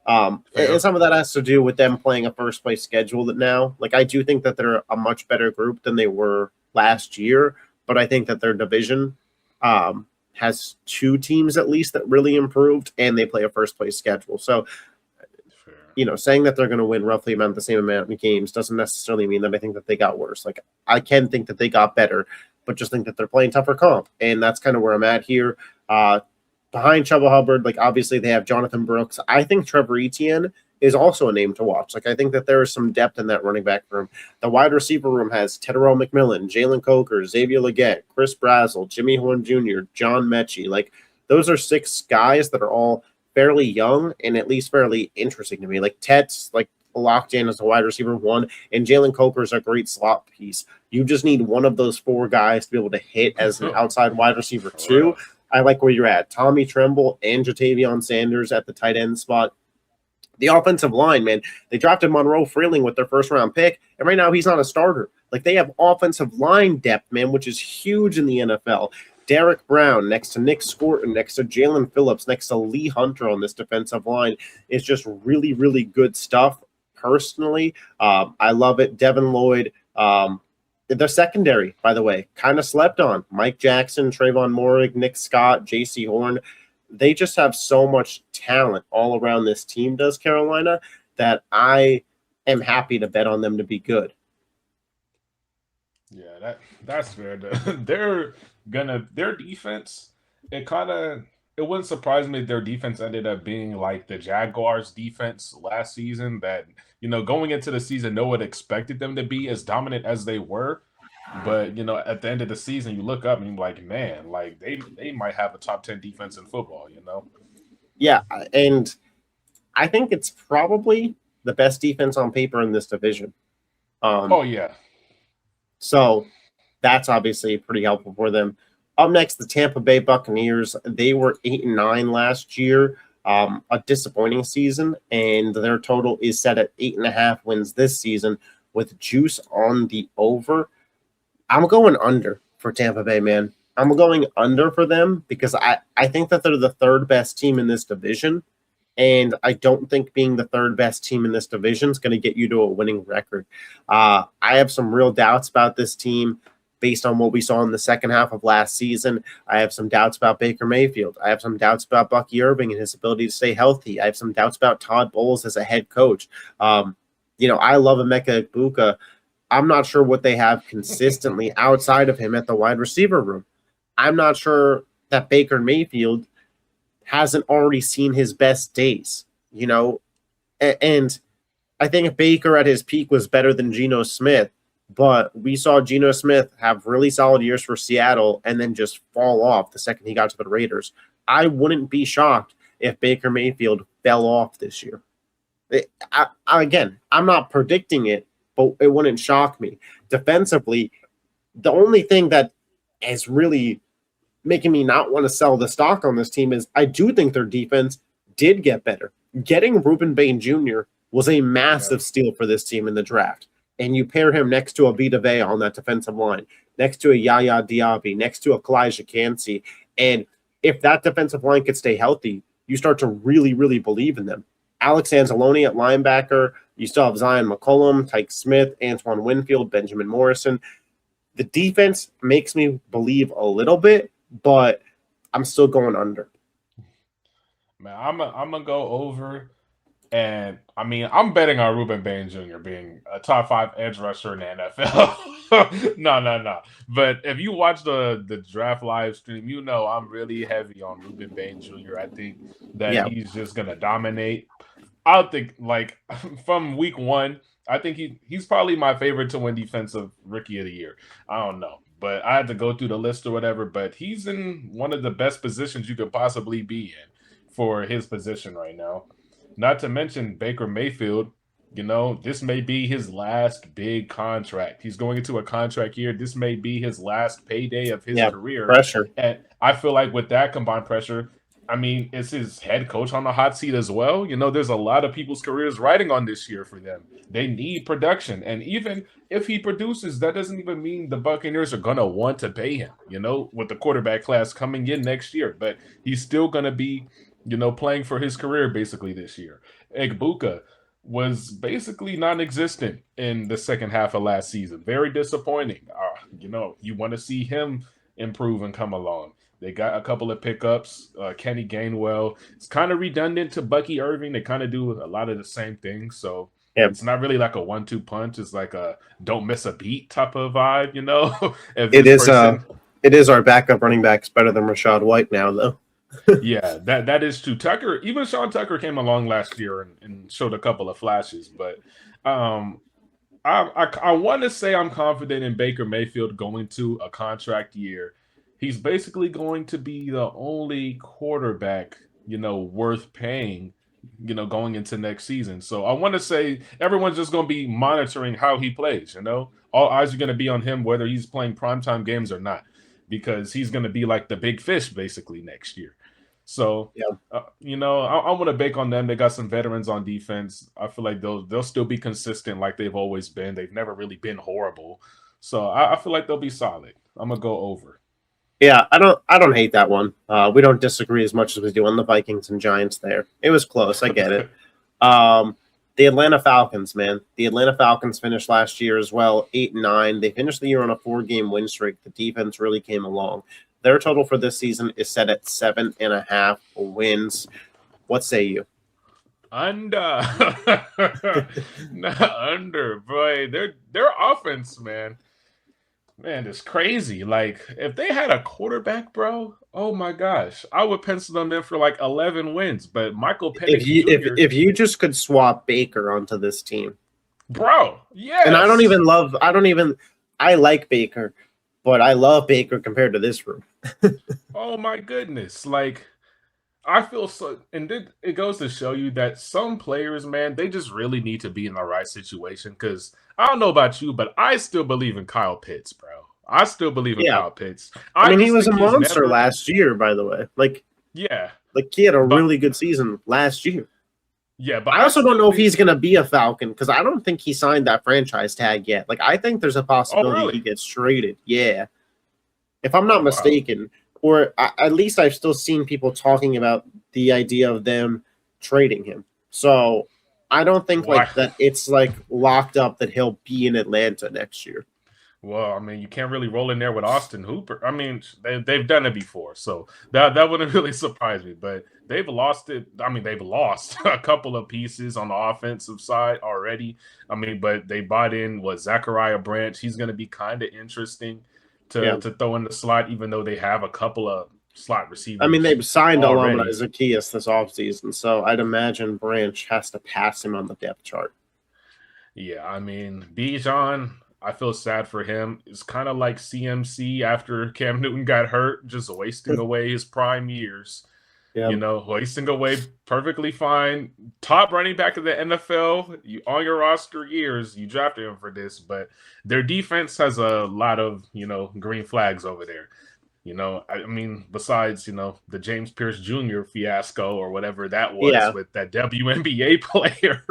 and some of that has to do with them playing a first place schedule now. Like, I do think that they're a much better group than they were last year, but I think that their division has 2 teams at least that really improved, and they play a first place schedule. So, saying that they're going to win roughly about the same amount of games doesn't necessarily mean that I think that they got worse. Like, I can think that they got better, but just think that they're playing tougher comp, and that's kind of where I'm at here. Behind Chuba Hubbard, like, obviously they have Jonathan Brooks. I think Trevor Etienne is also a name to watch. Like, I think that there is some depth in that running back room. The wide receiver room has Tedero McMillan, Jalen Coker, Xavier Legette, Chris Brazzell, Jimmy Horn Jr., John Mechie. Like, those are 6 guys that are all fairly young and at least fairly interesting to me. Like, Tet's like locked in as a wide receiver 1, and Jalen Coker is a great slot piece. You just need one of those 4 guys to be able to hit as an outside wide receiver 2. I like where you're at. Tommy Tremble and Jatavion Sanders at the tight end spot. The offensive line, man, they drafted Monroe Freeling with their first-round pick, and right now he's not a starter. Like, they have offensive line depth, man, which is huge in the NFL. Derek Brown next to Nick Scorton, next to Jalen Phillips, next to Lee Hunter on this defensive line is just really, really good stuff. Personally, I love it. Devin Lloyd, the secondary, by the way, kind of slept on. Mike Jackson, Trayvon Morig, Nick Scott, J.C. Horn. They just have so much talent all around this team, does Carolina, that I am happy to bet on them to be good. Yeah, that's fair. Their defense, it wouldn't surprise me if their defense ended up being like the Jaguars' defense last season. That, going into the season, no one expected them to be as dominant as they were. But, at the end of the season, you look up and you're like, man, like they might have a top 10 defense in football, Yeah, and I think it's probably the best defense on paper in this division. So that's obviously pretty helpful for them. Up next, the Tampa Bay Buccaneers. They were 8-9 last year, a disappointing season, and their total is set at 8.5 wins this season with juice on the over. I'm going under for Tampa Bay, man. I'm going under for them because I think that they're the 3rd best team in this division, and I don't think being the 3rd best team in this division is going to get you to a winning record. I have some real doubts about this team based on what we saw in the second half of last season. I have some doubts about Baker Mayfield. I have some doubts about Bucky Irving and his ability to stay healthy. I have some doubts about Todd Bowles as a head coach. I love Emeka Egbuka. I'm not sure what they have consistently outside of him at the wide receiver room. I'm not sure that Baker Mayfield hasn't already seen his best days, and I think Baker at his peak was better than Geno Smith, but we saw Geno Smith have really solid years for Seattle and then just fall off the second he got to the Raiders. I wouldn't be shocked if Baker Mayfield fell off this year. I'm not predicting it, but it wouldn't shock me. Defensively, the only thing that is really making me not want to sell the stock on this team is I do think their defense did get better. Getting Reuben Bain Jr. was a massive steal for this team in the draft. And you pair him next to a Vita Vea on that defensive line, next to a Yaya Diaby, next to a Kalijah Kancey. And if that defensive line could stay healthy, you start to really, really believe in them. Alex Anzalone at linebacker. You still have Zion McCollum, Tyke Smith, Antoine Winfield, Benjamin Morrison. The defense makes me believe a little bit, but I'm still going under. Man, I'm gonna go over, And I mean, I'm betting on Ruben Bain Jr. being a top 5 edge rusher in the NFL. No. But if you watch the draft live stream, you know I'm really heavy on Ruben Bain Jr. I think that Yeah. he's just gonna dominate. I think like from week 1, I think he's probably my favorite to win defensive rookie of the year. I don't know, but I had to go through the list or whatever. But he's in one of the best positions you could possibly be in for his position right now. Not to mention Baker Mayfield, this may be his last big contract. He's going into a contract year. This may be his last payday of his career. Pressure. And I feel like with that combined pressure, I mean, it's his head coach on the hot seat as well. There's a lot of people's careers riding on this year for them. They need production. And even if he produces, that doesn't even mean the Buccaneers are going to want to pay him, with the quarterback class coming in next year. But he's still going to be playing for his career basically this year. Egbuka was basically non-existent in the second half of last season. Very disappointing. You want to see him improve and come along. They got a couple of pickups. Kenny Gainwell. It's kind of redundant to Bucky Irving. They kind of do a lot of the same things. So it's not really like a 1-2 punch. It's like a don't miss a beat type of vibe, It is our backup running back's better than Rashad White now, though. Yeah, that is true. Tucker, even Sean Tucker came along last year and showed a couple of flashes, but I want to say I'm confident in Baker Mayfield going to a contract year. He's basically going to be the only quarterback, worth paying, going into next season. So I want to say everyone's just going to be monitoring how he plays, All eyes are going to be on him, whether he's playing primetime games or not, because he's going to be like the big fish basically next year. So, I want to bake on them. They got some veterans on defense. I feel like they'll still be consistent like they've always been. They've never really been horrible. So I feel like they'll be solid. I'm going to go over. Yeah, I don't hate that one. We don't disagree as much as we do on the Vikings and Giants there. It was close. I get it. The Atlanta Falcons, man. The Atlanta Falcons finished last year as well, 8-9. They finished the year on a 4-game win streak. The defense really came along. Their total for this season is set at 7.5 wins. What say you? Under. Under, boy. Their offense, man, it's crazy. Like, if they had a quarterback, bro, oh my gosh, I would pencil them in for like 11 wins. But Michael Penix Jr. If you just could swap Baker onto this team, bro, yeah. And I like Baker, but I love Baker compared to this room. Oh my goodness, like I feel so, and it goes to show you that some players, man, they just really need to be in the right situation. Because I don't know about you, but I still believe in Kyle Pitts, bro. I still believe in Kyle Pitts. I mean, he was a monster last year, by the way. Like he had a really good season last year. Yeah, but I also don't know if he's going to be a Falcon because I don't think he signed that franchise tag yet. Like, I think there's a possibility he gets traded. Yeah. If I'm not mistaken, or at least I've still seen people talking about the idea of them trading him. So I don't think that it's like locked up that he'll be in Atlanta next year. Well, I mean, you can't really roll in there with Austin Hooper. I mean, they've done it before, so that wouldn't really surprise me. But they've lost it. I mean, they've lost a couple of pieces on the offensive side already. I mean, but they bought in Zachariah Branch. He's going to be kind of interesting to throw in the slot, even though they have a couple of slot receivers. I mean, they've signed Alumni Zacchaeus this offseason, so I'd imagine Branch has to pass him on the depth chart. Yeah, I mean, Bijan, I feel sad for him. It's kind of like CMC after Cam Newton got hurt, just wasting away his prime years. Yeah. Wasting away perfectly fine. Top running back of the NFL. On your roster years, you drafted him for this, but their defense has a lot of, green flags over there. I mean, besides, the James Pierce Jr. fiasco or whatever that was with that WNBA player.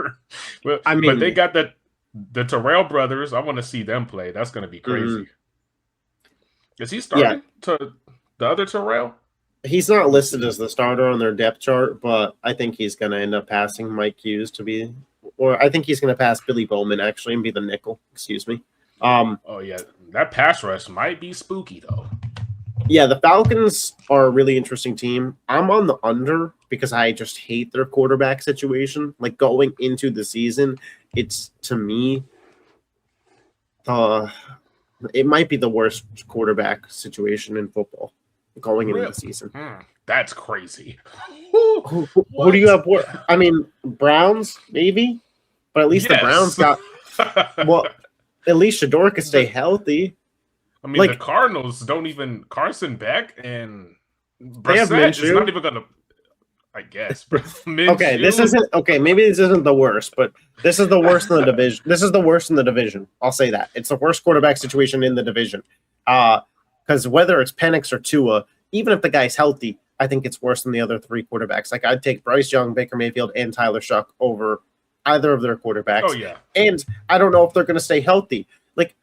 but they got the Terrell brothers. I want to see them play. That's going to be crazy. Is he starting to the other Terrell? He's not listed as the starter on their depth chart, but I think he's going to end up passing Mike Hughes I think he's going to pass Billy Bowman actually and be the nickel. Excuse me. That pass rush might be spooky though. Yeah, the Falcons are a really interesting team. I'm on the under because I just hate their quarterback situation. Like going into the season, it's to me, it might be the worst quarterback situation in football going into the season. That's crazy. Who do you have? I mean, Browns maybe, but at least the Browns got at least Shador could stay healthy. I mean, the Cardinals don't even Carson Beck and Brissett is not even gonna. I guess. Okay, this isn't okay. Maybe this isn't the worst, but this is the worst in the division. This is the worst in the division. I'll say that it's the worst quarterback situation in the division. Because whether it's Penix or Tua, even if the guy's healthy, I think it's worse than the other three quarterbacks. Like I'd take Bryce Young, Baker Mayfield, and Tyler Shuck over either of their quarterbacks. Oh yeah, and I don't know if they're going to stay healthy. Like,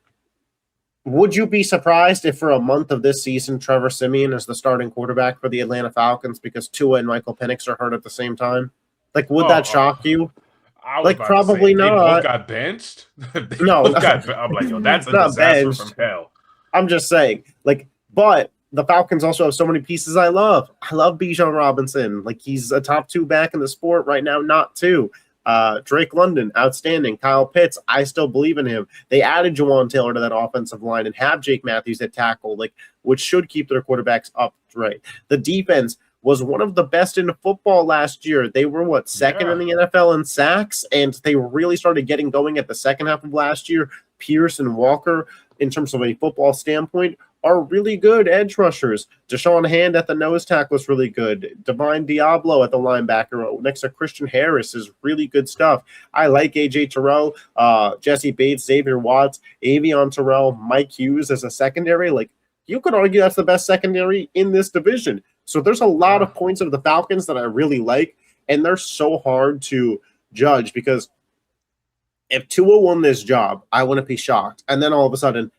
would you be surprised if for a month of this season, Trevor Siemian is the starting quarterback for the Atlanta Falcons because Tua and Michael Penix are hurt at the same time? Like, would that shock you? Like, probably not. They both got benched. I'm like, yo, that's a disaster benched. From hell. I'm just saying, like, but the Falcons also have so many pieces I love. I love Bijan Robinson. Like, he's a top 2 back in the sport right now, not 2. Drake London, outstanding. Kyle Pitts, I still believe in him. They added Jawan Taylor to that offensive line and have Jake Matthews at tackle, like, which should keep their quarterbacks up right. The defense was one of the best in football last year. They were, second in the NFL in sacks, and they really started getting going at the second half of last year. Pierce and Walker, in terms of a football standpoint, are really good edge rushers. Deshaun Hand at the nose tackle is really good. Divine Diablo at the linebacker next to Christian Harris is really good stuff. I like A.J. Terrell, Jesse Bates, Xavier Watts, Avion Terrell, Mike Hughes as a secondary. Like, you could argue that's the best secondary in this division. So there's a lot of points of the Falcons that I really like, and they're so hard to judge because if Tua won this job, I wouldn't be shocked. And then all of a sudden,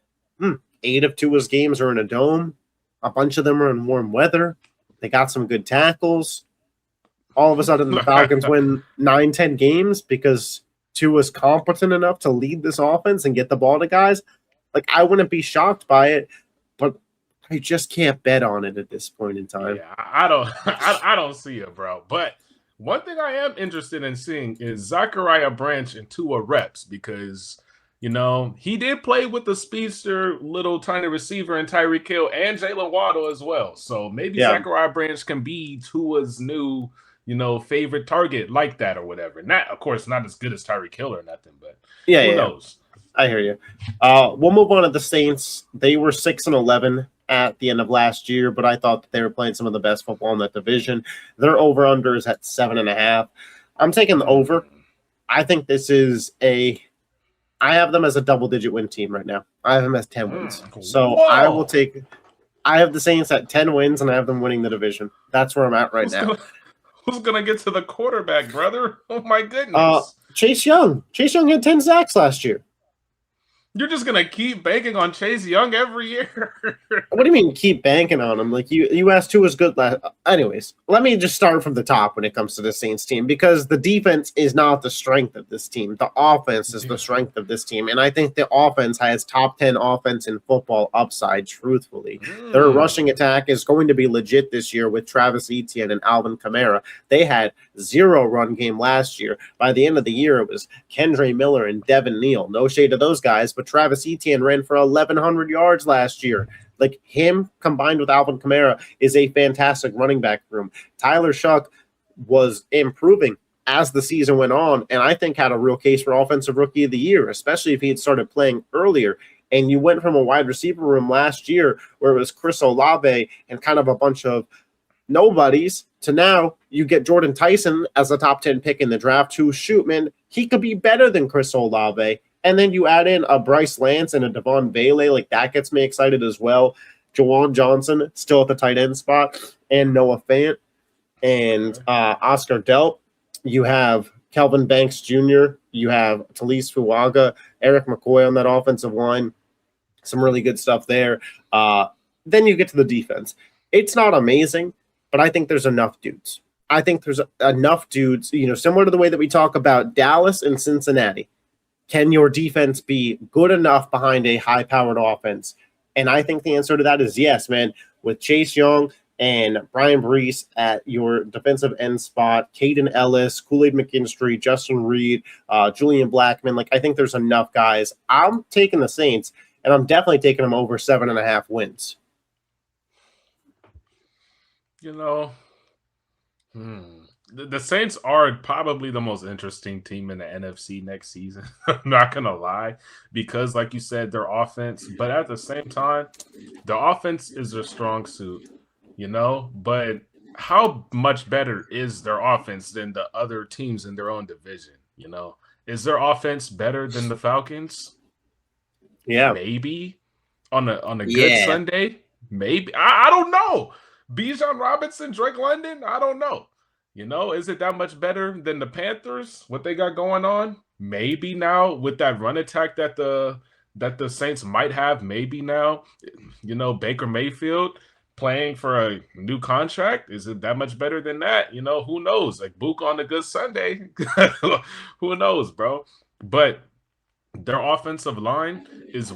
8 of Tua's games are in a dome. A bunch of them are in warm weather. They got some good tackles. All of a sudden, the Falcons win 9-10 games because Tua's competent enough to lead this offense and get the ball to guys. Like, I wouldn't be shocked by it, but I just can't bet on it at this point in time. Yeah, I don't see it, bro. But one thing I am interested in seeing is Zachariah Branch and Tua reps because – he did play with the speedster, little tiny receiver in Tyreek Hill and Jalen Waddle as well. So maybe Zachariah Branch can be Tua's new, favorite target like that or whatever. Not, of course, not as good as Tyreek Hill or nothing, but who knows? I hear you. We'll move on to the Saints. They were 6-11 at the end of last year, but I thought that they were playing some of the best football in that division. Their over-under is at 7.5. I'm taking the over. I think this is I have them as a double-digit win team right now. I have them as 10 wins. So I have the Saints at 10 wins, and I have them winning the division. That's where I'm at right now. Who's going to get to the quarterback, brother? Oh, my goodness. Chase Young. Chase Young had 10 sacks last year. You're just going to keep banking on Chase Young every year. What do you mean keep banking on him? Like you asked who was good last. Anyways, let me just start from the top when it comes to the Saints team because the defense is not the strength of this team. The offense is the strength of this team. And I think the offense has top 10 offense in football upside, truthfully. Their rushing attack is going to be legit this year with Travis Etienne and Alvin Kamara. They had 0 run game last year. By the end of the year, it was Kendre Miller and Devin Neal. No shade to those guys, but Travis Etienne ran for 1,100 yards last year. Like, him combined with Alvin Kamara is a fantastic running back room. Tyler Shuck was improving as the season went on, and I think had a real case for Offensive Rookie of the Year, especially if he had started playing earlier. And you went from a wide receiver room last year where it was Chris Olave and kind of a bunch of nobodies to now you get Jordan Tyson as a top 10 pick in the draft who, shoot, man, he could be better than Chris Olave. And then you add in a Bryce Lance and a Devon Bailey. Like, that gets me excited as well. Jawan Johnson still at the tight end spot, and Noah Fant and Oscar Delp. You have Kelvin Banks Jr. You have Talise Fuaga, Eric McCoy on that offensive line. Some really good stuff there. Then you get to the defense. It's not amazing, but I think there's enough dudes. I think there's enough dudes, similar to the way that we talk about Dallas and Cincinnati. Can your defense be good enough behind a high-powered offense? And I think the answer to that is yes, man. With Chase Young and Brian Brees at your defensive end spot, Caden Ellis, Kool-Aid McKinstry, Justin Reed, Julian Blackman. Like, I think there's enough guys. I'm taking the Saints, and I'm definitely taking them over 7.5 wins. You know, the Saints are probably the most interesting team in the NFC next season. I'm not going to lie, because like you said, their offense, but at the same time, the offense is their strong suit, you know, but how much better is their offense than the other teams in their own division? You know, is their offense better than the Falcons? Yeah, maybe on a good Sunday. Maybe I don't know. Bijan Robinson, Drake London. I don't know. You know, is it that much better than the Panthers? What they got going on? Maybe now with that run attack that the Saints might have. Maybe now, you know, Baker Mayfield playing for a new contract. Is it that much better than that? You know, who knows? Like Book on a good Sunday. Who knows, bro? But their offensive line is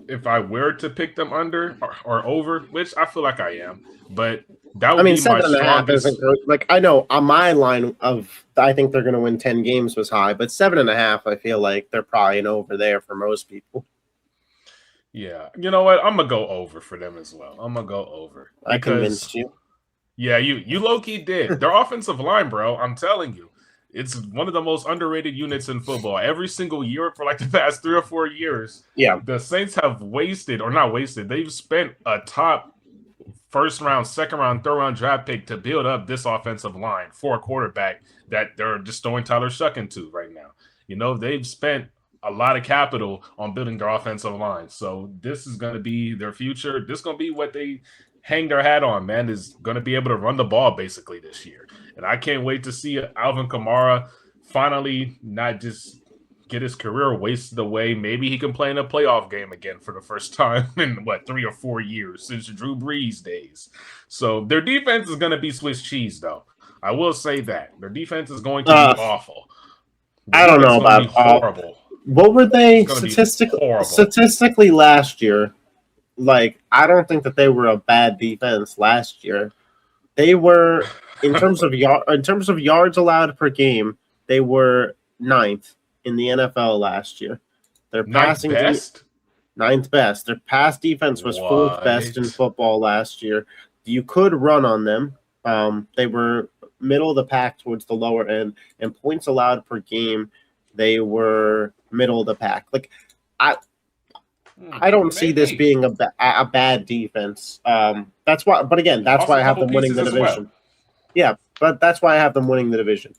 if I were to pick them under or over, which I feel like I am, but that would be my strongest. Like, I know on my line of I think they're going to win 10 games was high, but 7.5, I feel like they're probably an over there for most people. Yeah, you know what? I'm gonna go over for them as well. I'm gonna go over. I convinced you. Yeah, you low key did. Their offensive line, bro. I'm telling you. It's one of the most underrated units in football. Every single year for like the past 3 or 4 years, the Saints have they've spent a top first round, second round, third round draft pick to build up this offensive line for a quarterback that they're just throwing Tyler Shuck into right now. You know, they've spent a lot of capital on building their offensive line. So this is going to be their future. This is going to be what they hang their hat on, man, is going to be able to run the ball basically this year. And I can't wait to see Alvin Kamara finally not just get his career wasted away. Maybe he can play in a playoff game again for the first time in, 3 or 4 years since Drew Brees days. So their defense is going to be Swiss cheese, though. I will say that. Their defense is going to be awful. I don't know about horrible. What were they statistically last year? Like, I don't think that they were a bad defense last year. They were, in terms of yards allowed per game, they were 9th in the NFL last year. Their passing ninth best. Their pass defense was 4th best in football last year. You could run on them. They were middle of the pack towards the lower end, and points allowed per game, they were middle of the pack. Like, I don't see this being a bad defense. That's why, but again, that's why I have them winning the division. Yeah, but that's why I have them winning the division.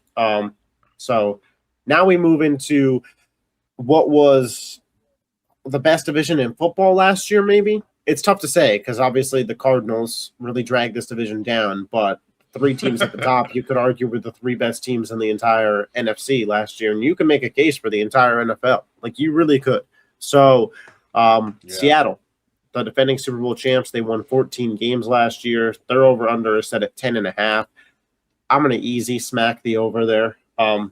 So now we move into what was the best division in football last year, maybe. It's tough to say because obviously the Cardinals really dragged this division down, but 3 teams at the top, you could argue were the 3 best teams in the entire NFC last year, and you can make a case for the entire NFL. Like, you really could. So Seattle, the defending Super Bowl champs, they won 14 games last year. Their over-under is set at 10.5. I'm going to easy smack the over there. And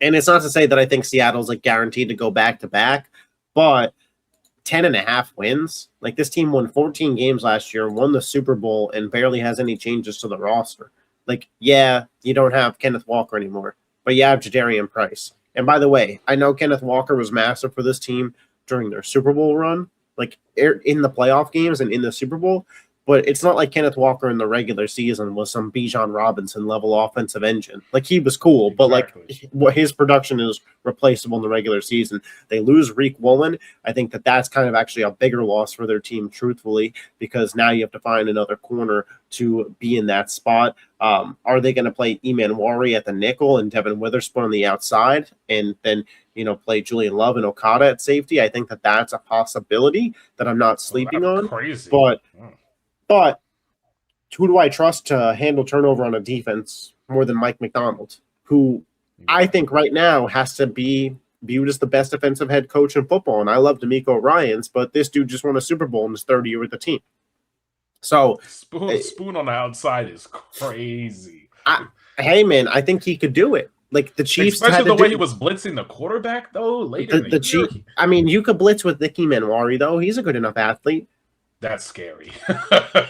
it's not to say that I think Seattle's like guaranteed to go back-to-back, but 10.5 wins. Like, this team won 14 games last year, won the Super Bowl, and barely has any changes to the roster. Like, yeah, you don't have Kenneth Walker anymore, but you have Jadarian Price. And by the way, I know Kenneth Walker was massive for this team during their Super Bowl run, like in the playoff games and in the Super Bowl, but it's not like Kenneth Walker in the regular season was some Bijan Robinson level offensive engine. Like, he was cool, but like what his production is replaceable in the regular season. They lose Reek Woolen. I think that that's kind of actually a bigger loss for their team, truthfully, because now you have to find another corner to be in that spot. Are they going to play Eman Wari at the nickel and Devin Witherspoon on the outside, and then play Julian Love and Okada at safety? I think that that's a possibility that I'm not sleeping on. Crazy. But who do I trust to handle turnover on a defense more than Mike McDonald, who I think right now has to be viewed as the best defensive head coach in football? And I love DeMeco Ryans, but this dude just won a Super Bowl in his 3rd year with the team. So Spoon on the outside is crazy. Hey, man, I think he could do it. Like, the Chiefs, especially the way he was blitzing the quarterback, though. Later, the Chiefs. I mean, you could blitz with Nicky Manwari, though. He's a good enough athlete. That's scary.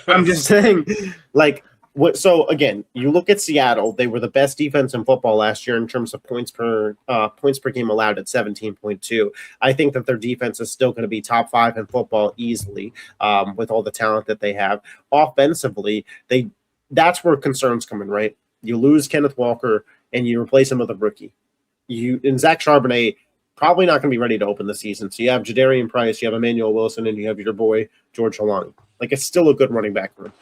I'm just saying, like, what? So again, you look at Seattle; they were the best defense in football last year in terms of points per game allowed at 17.2. I think that their defense is still going to be top 5 in football easily, with all the talent that they have. Offensively, that's where concerns come in, right? You lose Kenneth Walker and you replace him with a rookie. And Zach Charbonnet probably not going to be ready to open the season. So you have Jadarian Price, you have Emmanuel Wilson, and you have your boy George Holani. Like, it's still a good running back room.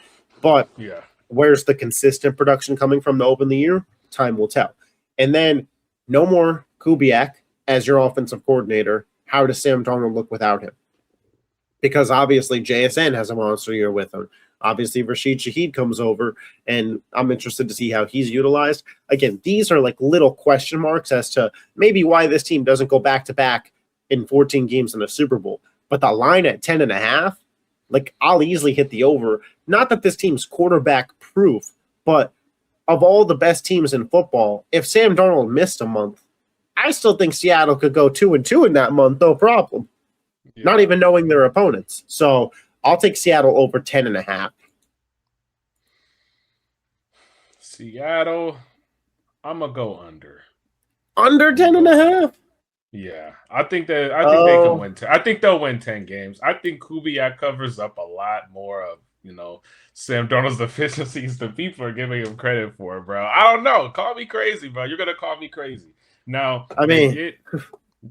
But yeah, where's the consistent production coming from to open the year? Time will tell. And then no more Kubiak as your offensive coordinator. How does Sam Darnold look without him? Because obviously JSN has a monster year with him. Obviously, Rashid Shaheed comes over, and I'm interested to see how he's utilized. Again, these are like little question marks as to maybe why this team doesn't go back-to-back in 14 games in a Super Bowl. But the line at 10.5, like, I'll easily hit the over. Not that this team's quarterback-proof, but of all the best teams in football, if Sam Darnold missed a month, I still think Seattle could go 2-2 in that month, no problem. Yeah. Not even knowing their opponents. So I'll take Seattle over 10.5. Seattle, I'm gonna go under. Under 10.5? Yeah, I think they can win. I think they'll win 10 games. I think Kubiak covers up a lot more of Sam Darnold's deficiencies than people are giving him credit for, bro. I don't know. Call me crazy, bro. You're gonna call me crazy. Now, I mean,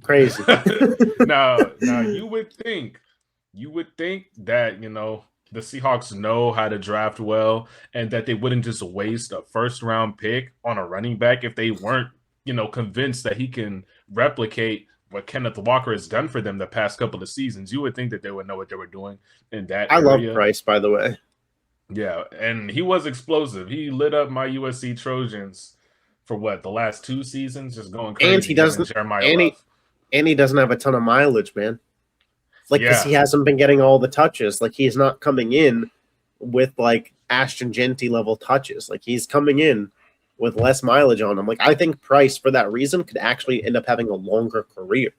crazy. now, you would think that the Seahawks know how to draft well, and that they wouldn't just waste a first-round pick on a running back if they weren't, convinced that he can replicate what Kenneth Walker has done for them the past couple of seasons. You would think that they would know what they were doing in that area. I love Price, by the way. Yeah, and he was explosive. He lit up my USC Trojans for the last 2 seasons, just going crazy. And he doesn't. And he doesn't have a ton of mileage, man. Like, because he hasn't been getting all the touches. Like, he's not coming in with, like, Ashton Genty level touches. Like, he's coming in with less mileage on him. Like, I think Price, for that reason, could actually end up having a longer career.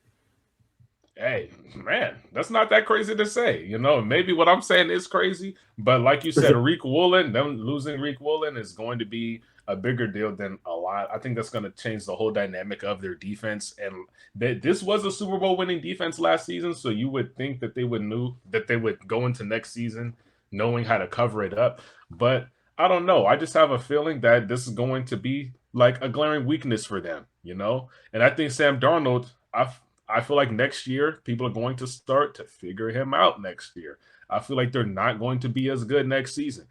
Hey, man, that's not that crazy to say. Maybe what I'm saying is crazy, but like you said, them losing Rick Woolen is going to be a bigger deal than a lot. I think that's going to change the whole dynamic of their defense. And this was a Super Bowl winning defense last season, so you would think that they would go into next season knowing how to cover it up. But I don't know. I just have a feeling that this is going to be like a glaring weakness for them, And I think Sam Darnold, I feel like next year people are going to start to figure him out next year. I feel like they're not going to be as good next season.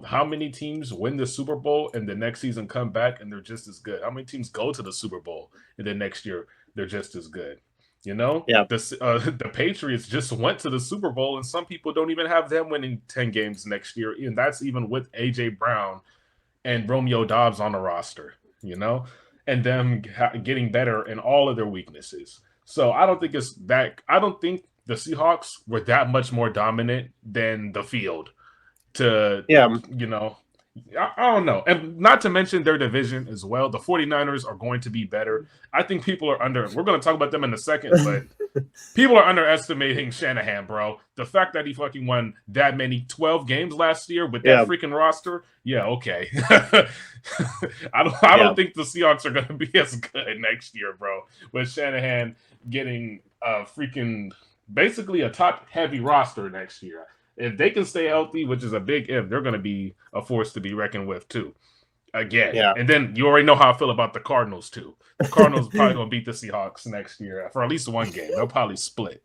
How many teams win the Super Bowl and the next season come back and they're just as good? How many teams go to the Super Bowl and then next year they're just as good? Yeah. The Patriots just went to the Super Bowl, and some people don't even have them winning 10 games next year. And that's even with A.J. Brown and Romeo Doubs on the roster, and them getting better in all of their weaknesses. So I don't think the Seahawks were that much more dominant than the field I don't know. And not to mention their division as well. The 49ers are going to be better. I think people are we're going to talk about them in a second, but people are underestimating Shanahan, bro. The fact that he fucking won that many 12 games last year with that freaking roster. Yeah, okay. I don't think the Seahawks are going to be as good next year, bro. With Shanahan getting basically a top heavy roster next year. If they can stay healthy, which is a big if, they're going to be a force to be reckoned with too. Again. Yeah. And then you already know how I feel about the Cardinals too. The Cardinals are probably going to beat the Seahawks next year for at least one game. They'll probably split.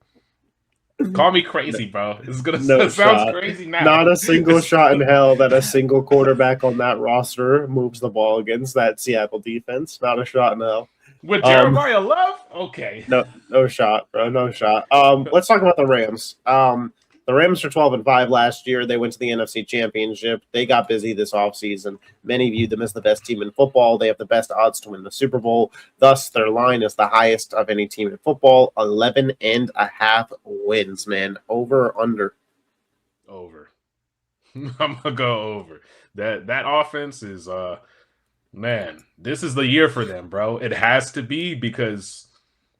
Call me crazy, bro. It's going to sound crazy now. Not a single shot in hell that a single quarterback on that roster moves the ball against that Seattle defense. Not a shot in hell. With Jeremiah Love? Okay. No shot, bro. No shot. Let's talk about the Rams. The Rams were 12-5 last year. They went to the NFC Championship. They got busy this offseason. Many viewed them as the best team in football. They have the best odds to win the Super Bowl. Thus, their line is the highest of any team in football. 11.5 wins, man. Over or under? Over. I'm going to go over. That offense is, man, this is the year for them, bro. It has to be because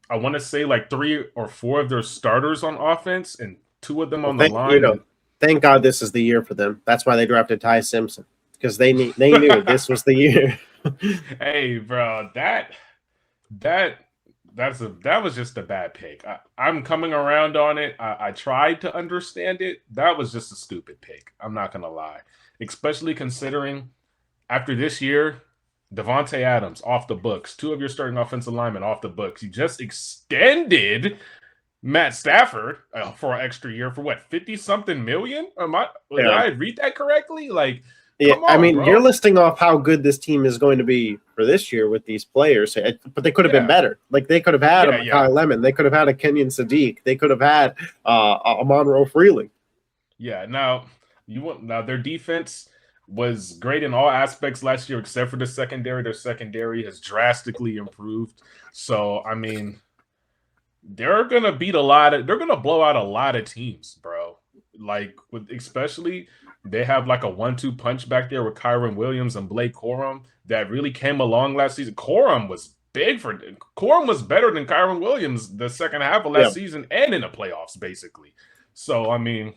I want to say like 3 or 4 of their starters on offense and 2 of them on the line. Thank God this is the year for them. That's why they drafted Ty Simpson, because they knew this was the year. Hey, bro, that that was just a bad pick. I'm coming around on it. I tried to understand it. That was just a stupid pick. I'm not gonna lie, especially considering after this year, Devontae Adams off the books, two of your starting offensive linemen off the books. You just extended Matt Stafford for an extra year for what, 50-something million? Did I read that correctly? Like, yeah, come on, I mean, bro. You're listing off how good this team is going to be for this year with these players, but they could have been better. Like, they could have had a Mekhi Lemon. They could have had a Kenyon Sadiq. They could have had a Monroe Freeling. Yeah, now their defense was great in all aspects last year except for the secondary. Their secondary has drastically improved. So, I mean, they're gonna blow out a lot of teams, bro. Like, especially they have like a 1-2 punch back there with Kyron Williams and Blake Corum that really came along last season. Corum was better than Kyron Williams the second half of last season and in the playoffs, basically. So, I mean,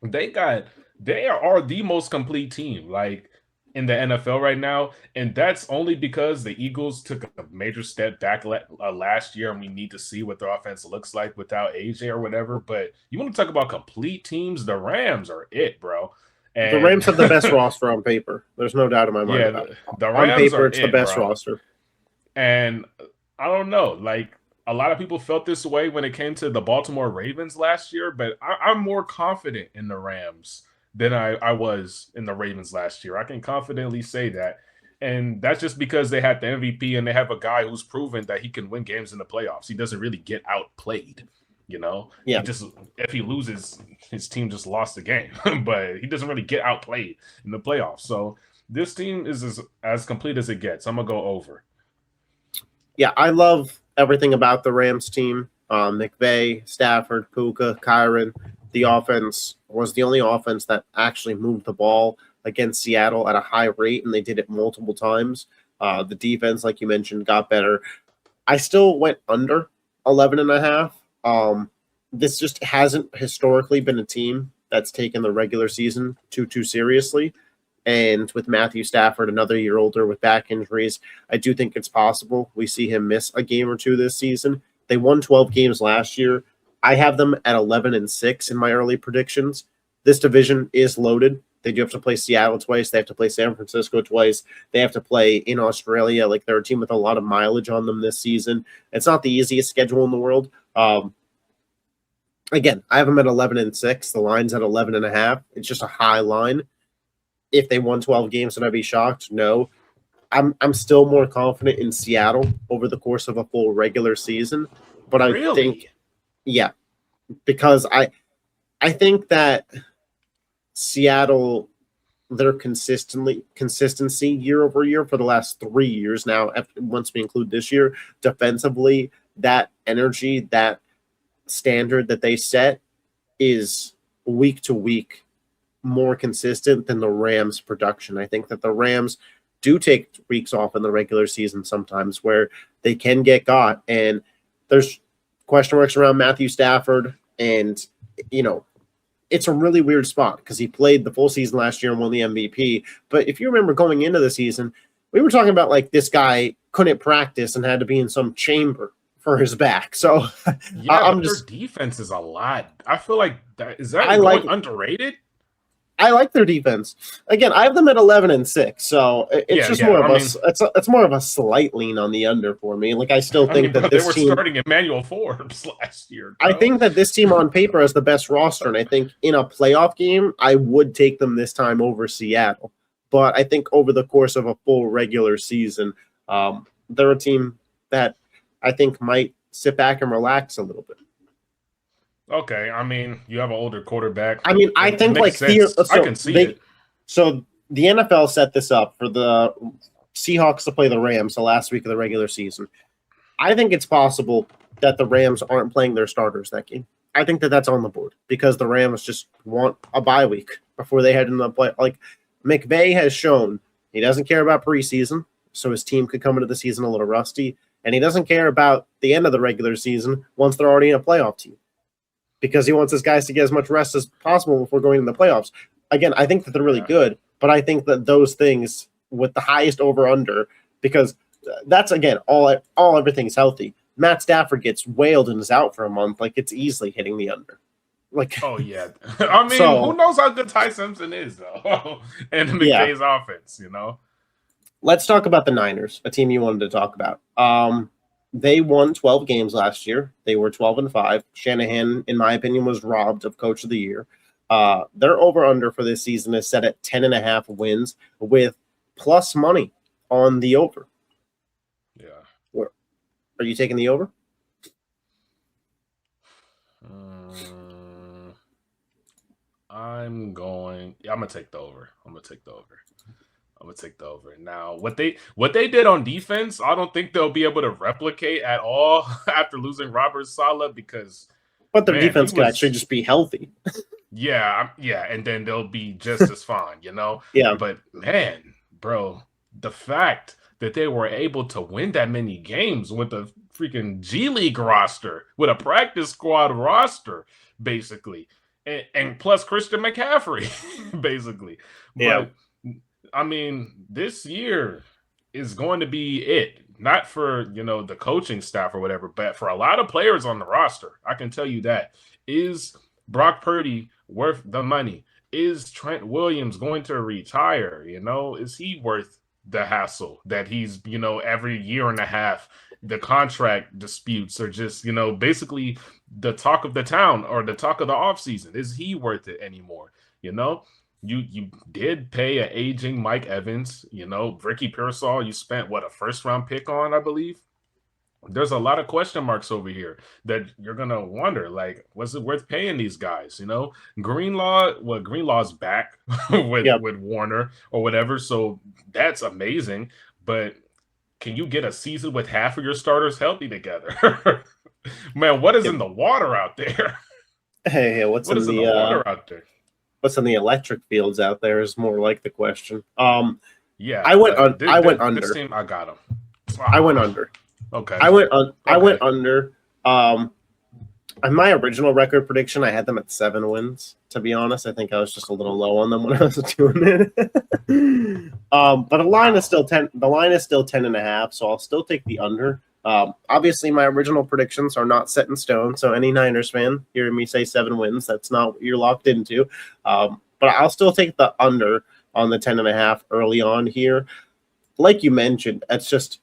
they are the most complete team like in the NFL right now, and that's only because the Eagles took a major step back last year, and we need to see what their offense looks like without AJ or whatever. But you want to talk about complete teams? The Rams are it, bro. And the Rams have the best roster on paper. There's no doubt in my mind about it. The Rams on paper, it's the best roster. And I don't know, like, a lot of people felt this way when it came to the Baltimore Ravens last year, but I'm more confident in the Rams than I was in the Ravens last year. I can confidently say that. And that's just because they had the MVP and they have a guy who's proven that he can win games in the playoffs. He doesn't really get outplayed, you know? Yeah. If he loses, his team just lost the game. But he doesn't really get outplayed in the playoffs. So this team is as complete as it gets. I'm going to go over. Yeah, I love everything about the Rams team. McVay, Stafford, Puka, Kyron. The offense was the only offense that actually moved the ball against Seattle at a high rate, and they did it multiple times. The defense, like you mentioned, got better. I still went under 11.5. This just hasn't historically been a team that's taken the regular season too seriously. And with Matthew Stafford, another year older with back injuries, I do think it's possible we see him miss a game or two this season. They won 12 games last year. I have them at 11-6 in my early predictions. This division is loaded. They do have to play Seattle twice. They have to play San Francisco twice. They have to play in Australia. Like, they're a team with a lot of mileage on them this season. It's not the easiest schedule in the world. Again, I have them at 11-6. The line's at 11.5. It's just a high line. If they won 12 games, would I be shocked? No. I'm still more confident in Seattle over the course of a full regular season. But I think, yeah, because I think that Seattle, their consistency year over year for the last 3 years now, once we include this year, defensively, that energy, that standard that they set is week to week more consistent than the Rams' production. I think that the Rams do take weeks off in the regular season sometimes where they can get got, and there's question marks around Matthew Stafford, and it's a really weird spot because he played the full season last year and won the MVP. But if you remember going into the season, we were talking about like this guy couldn't practice and had to be in some chamber for his back. So yeah, their defense is a lot. I feel like underrated. I like their defense. Again, I have them at 11-6, so it's it's more of a slight lean on the under for me. Like, I still think that this team, they were starting Emmanuel Forbes last year. Bro. I think that this team on paper has the best roster, and I think in a playoff game, I would take them this time over Seattle. But I think over the course of a full regular season, they're a team that I think might sit back and relax a little bit. Okay, I mean, you have an older quarterback. I mean, I think like here, I can see it. So the NFL set this up for the Seahawks to play the Rams the last week of the regular season. I think it's possible that the Rams aren't playing their starters that game. I think that that's on the board because the Rams just want a bye week before they head into the play. Like, McVay has shown he doesn't care about preseason, so his team could come into the season a little rusty, and he doesn't care about the end of the regular season once they're already in a playoff team. because he wants his guys to get as much rest as possible before going in the playoffs. Again, I think that they're really good, but I think that those things with the highest over-under, because that's, again, all everything's healthy. Matt Stafford gets wailed and is out for a month. Like, it's easily hitting the under. Like, oh yeah, I mean, who knows how good Ty Simpson is though, and McVay's offense, Let's talk about the Niners, a team you wanted to talk about. They won 12 games last year. They were 12-5. Shanahan, in my opinion, was robbed of Coach of the Year. Their over-under for this season is set at 10.5 wins with plus money on the over. Yeah. Are you taking the over? I'm gonna take the over. I'm gonna take the over. Now, what they did on defense, I don't think they'll be able to replicate at all after losing Robert Saleh, because but their defense could actually just be healthy. yeah, and then they'll be just as fine, Yeah. But man, bro, the fact that they were able to win that many games with a freaking G League roster, with a practice squad roster, basically. And plus Christian McCaffrey, basically. Yeah. But, I mean, this year is going to be it. Not for, the coaching staff or whatever, but for a lot of players on the roster. I can tell you that. Is Brock Purdy worth the money? Is Trent Williams going to retire? Is he worth the hassle that he's, every year and a half, the contract disputes are just, basically the talk of the town or the talk of the offseason. Is he worth it anymore? You did pay an aging Mike Evans, Ricky Pearsall, you spent a first-round pick on, I believe. There's a lot of question marks over here that you're going to wonder, like, was it worth paying these guys? Greenlaw's back with Warner or whatever, so that's amazing. But can you get a season with half of your starters healthy together? Man, what is in the water out there? Hey, what's in the water out there? What's in the electric fields out there is more like the question. Yeah, I went under. This team, I got him. I went under. Okay. I went under. My original record prediction, I had them at 7 wins. To be honest, I think I was just a little low on them when I was doing it. But the line is still 10. The line is still 10.5, so I'll still take the under. Obviously, my original predictions are not set in stone. So any Niners fan hearing me say 7 wins, that's not what you're locked into. But I'll still take the under on the 10.5 early on here. Like you mentioned, it's just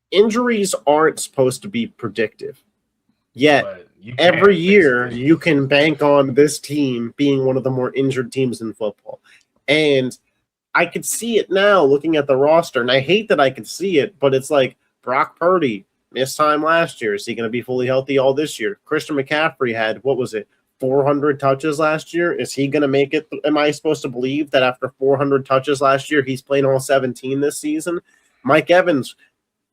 injuries aren't supposed to be predictive. Yet every year you can bank on this team being one of the more injured teams in football. And I could see it now looking at the roster, and I hate that I could see it, but it's like Brock Purdy missed time last year. Is he going to be fully healthy all this year? Christian McCaffrey had, 400 touches last year? Is he going to make it? Am I supposed to believe that after 400 touches last year, he's playing all 17 this season? Mike Evans,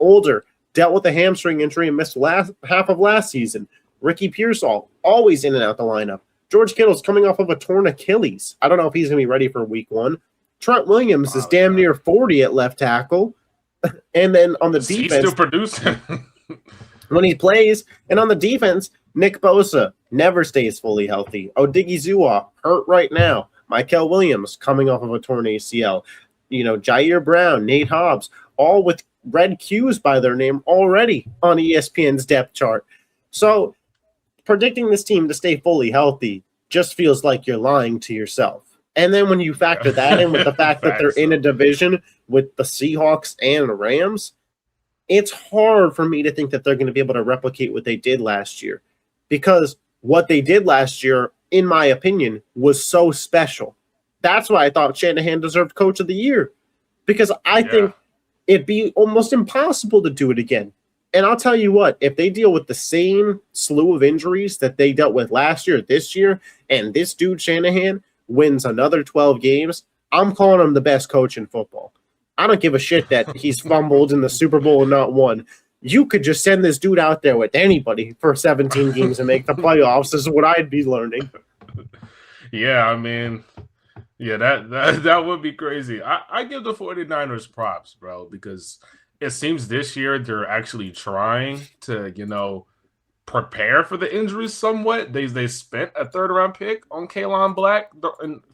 older, dealt with a hamstring injury and missed half of last season. Ricky Pearsall, always in and out the lineup. George Kittle's coming off of a torn Achilles. I don't know if he's going to be ready for week 1. Trent Williams is damn near 40 at left tackle. And then on the defense, he's still producing when he plays. And on the defense, Nick Bosa never stays fully healthy. Odigizua hurt right now. Michael Williams coming off of a torn ACL. Jair Brown, Nate Hobbs, all with red Qs by their name already on ESPN's depth chart. So predicting this team to stay fully healthy just feels like you're lying to yourself. And then when you factor that in with the fact that they're in a division with the Seahawks and the Rams, it's hard for me to think that they're going to be able to replicate what they did last year. Because what they did last year, in my opinion, was so special. That's why I thought Shanahan deserved Coach of the Year. Because I think it'd be almost impossible to do it again. And I'll tell you what, if they deal with the same slew of injuries that they dealt with last year, this year, and this dude Shanahan wins another 12 games, I'm calling him the best coach in football. I don't give a shit that he's fumbled in the Super Bowl and not won. You could just send this dude out there with anybody for 17 games and make the playoffs. This is what I'd be learning. Yeah, I mean, that would be crazy. I give the 49ers props, bro, because it seems this year they're actually trying to, prepare for the injuries somewhat. They spent a 3rd-round pick on Kalon Black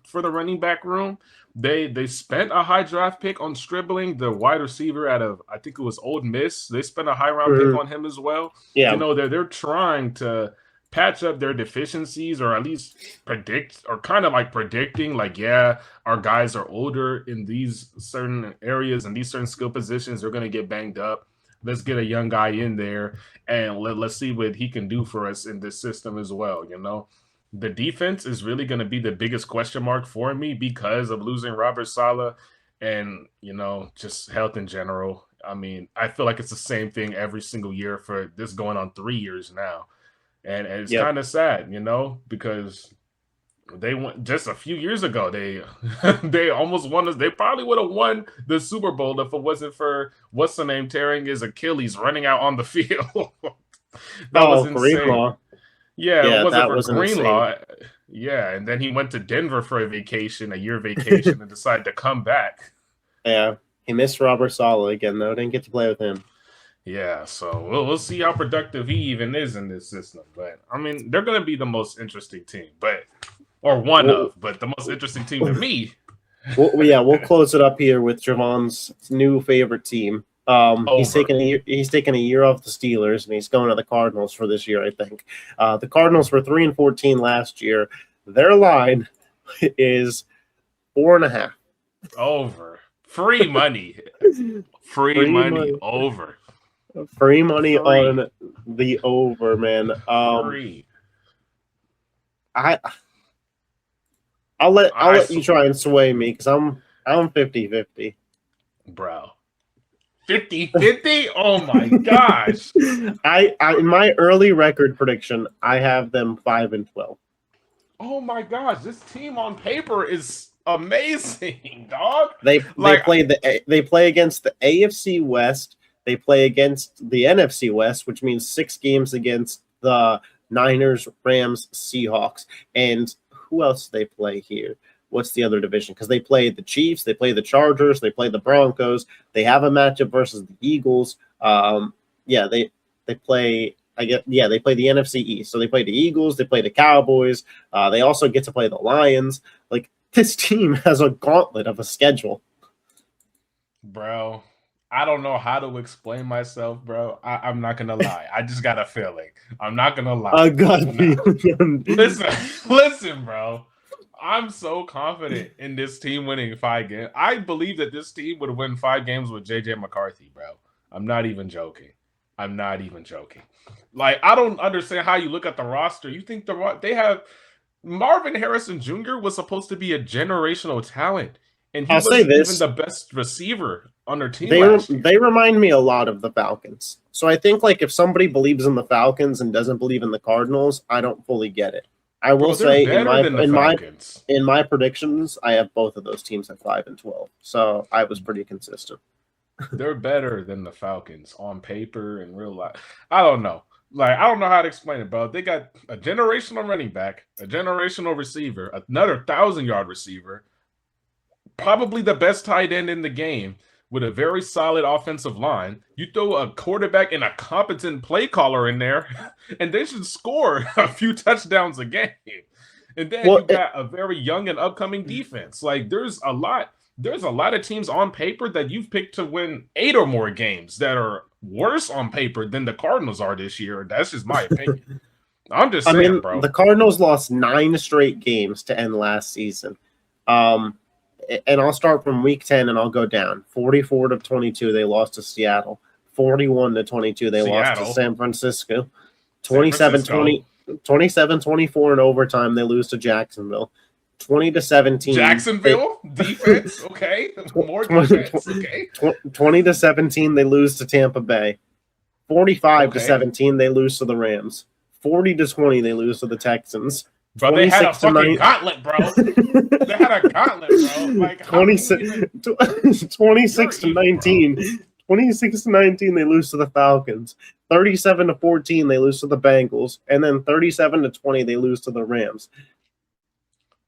for the running back room. They spent a high draft pick on Stribling, the wide receiver out of, I think it was Old Miss. They spent a high round pick on him as well. Yeah. You know, they're trying to patch up their deficiencies, or at least predicting, like, yeah, our guys are older in these certain areas and these certain skill positions. They're going to get banged up. Let's get a young guy in there and let's see what he can do for us in this system as well. You know, the defense is really going to be the biggest question mark for me because of losing Robert Saleh and, you know, just health in general. I mean, I feel like it's the same thing every single year for this going on 3 years now. And it's kind of sad, you know, because they went just a few years ago. They almost won us. They probably would have won the Super Bowl if it wasn't for what's the name tearing his Achilles running out on the field. That was insane. Greenlaw. Yeah, it wasn't for Greenlaw. Yeah, and then he went to Denver for a year vacation, and decided to come back. Yeah, he missed Robert Saleh again, though. Didn't get to play with him. Yeah, so we'll see how productive he even is in this system. But, I mean, they're going to be the most interesting team, but the most interesting team to me. We'll close it up here with Javon's new favorite team. He's taking a year off the Steelers, and he's going to the Cardinals for this year, I think. The Cardinals were 3-14 last year. Their line is 4.5. Over. Free money. Free money. Over. Free money on the over, man. Free. I'll let you try and sway me because I'm 50-50. Bro. 50-50? Oh my gosh. I in my early record prediction, I have them 5-12. Oh my gosh, this team on paper is amazing, dog. They play against the AFC West. They play against the NFC West, which means 6 games against the Niners, Rams, Seahawks. And who else do they play here? What's the other division? Because they play the Chiefs, they play the Chargers, they play the Broncos. They have a matchup versus the Eagles. They play. They play the NFC East. So they play the Eagles, they play the Cowboys. They also get to play the Lions. Like, this team has a gauntlet of a schedule. Bro, I don't know how to explain myself, bro. I'm not gonna lie. I just got a feeling. I'm not gonna lie. I got a feeling. Listen, bro. I'm so confident in this team winning 5 games. I believe that this team would win 5 games with JJ McCarthy, bro. I'm not even joking. Like, I don't understand how you look at the roster. You think they have Marvin Harrison Jr. was supposed to be a generational talent, and he wasn't even the best receiver on their team last year. They remind me a lot of the Falcons. So I think, like, if somebody believes in the Falcons and doesn't believe in the Cardinals, I don't fully get it. I will say in my predictions, I have both of those teams at 5-12. So I was pretty consistent. They're better than the Falcons on paper and real life. I don't know. Like, I don't know how to explain it, bro. They got a generational running back, a generational receiver, another 1,000-yard receiver, probably the best tight end in the game, with a very solid offensive line. You throw a quarterback and a competent play caller in there, and they should score a few touchdowns a game. And then you got a very young and upcoming defense. Like, there's a lot of teams on paper that you've picked to win 8 or more games that are worse on paper than the Cardinals are this year. That's just my opinion. I'm just saying, bro. The Cardinals lost 9 straight games to end last season. And I'll start from week 10 and I'll go down. 44-22, they lost to Seattle. 41-22, they lost to San Francisco. 27-24 in overtime, they lose to Jacksonville. 20-17. Jacksonville defense, okay. More defense, okay. 20-17, they lose to Tampa Bay. 45-17, they lose to the Rams. 40-20, they lose to the Texans. Bro, they had a fucking gauntlet, bro. They had a gauntlet, bro. Like, 26-19. 26-19, they lose to the Falcons. 37-14, they lose to the Bengals. And then 37-20, they lose to the Rams.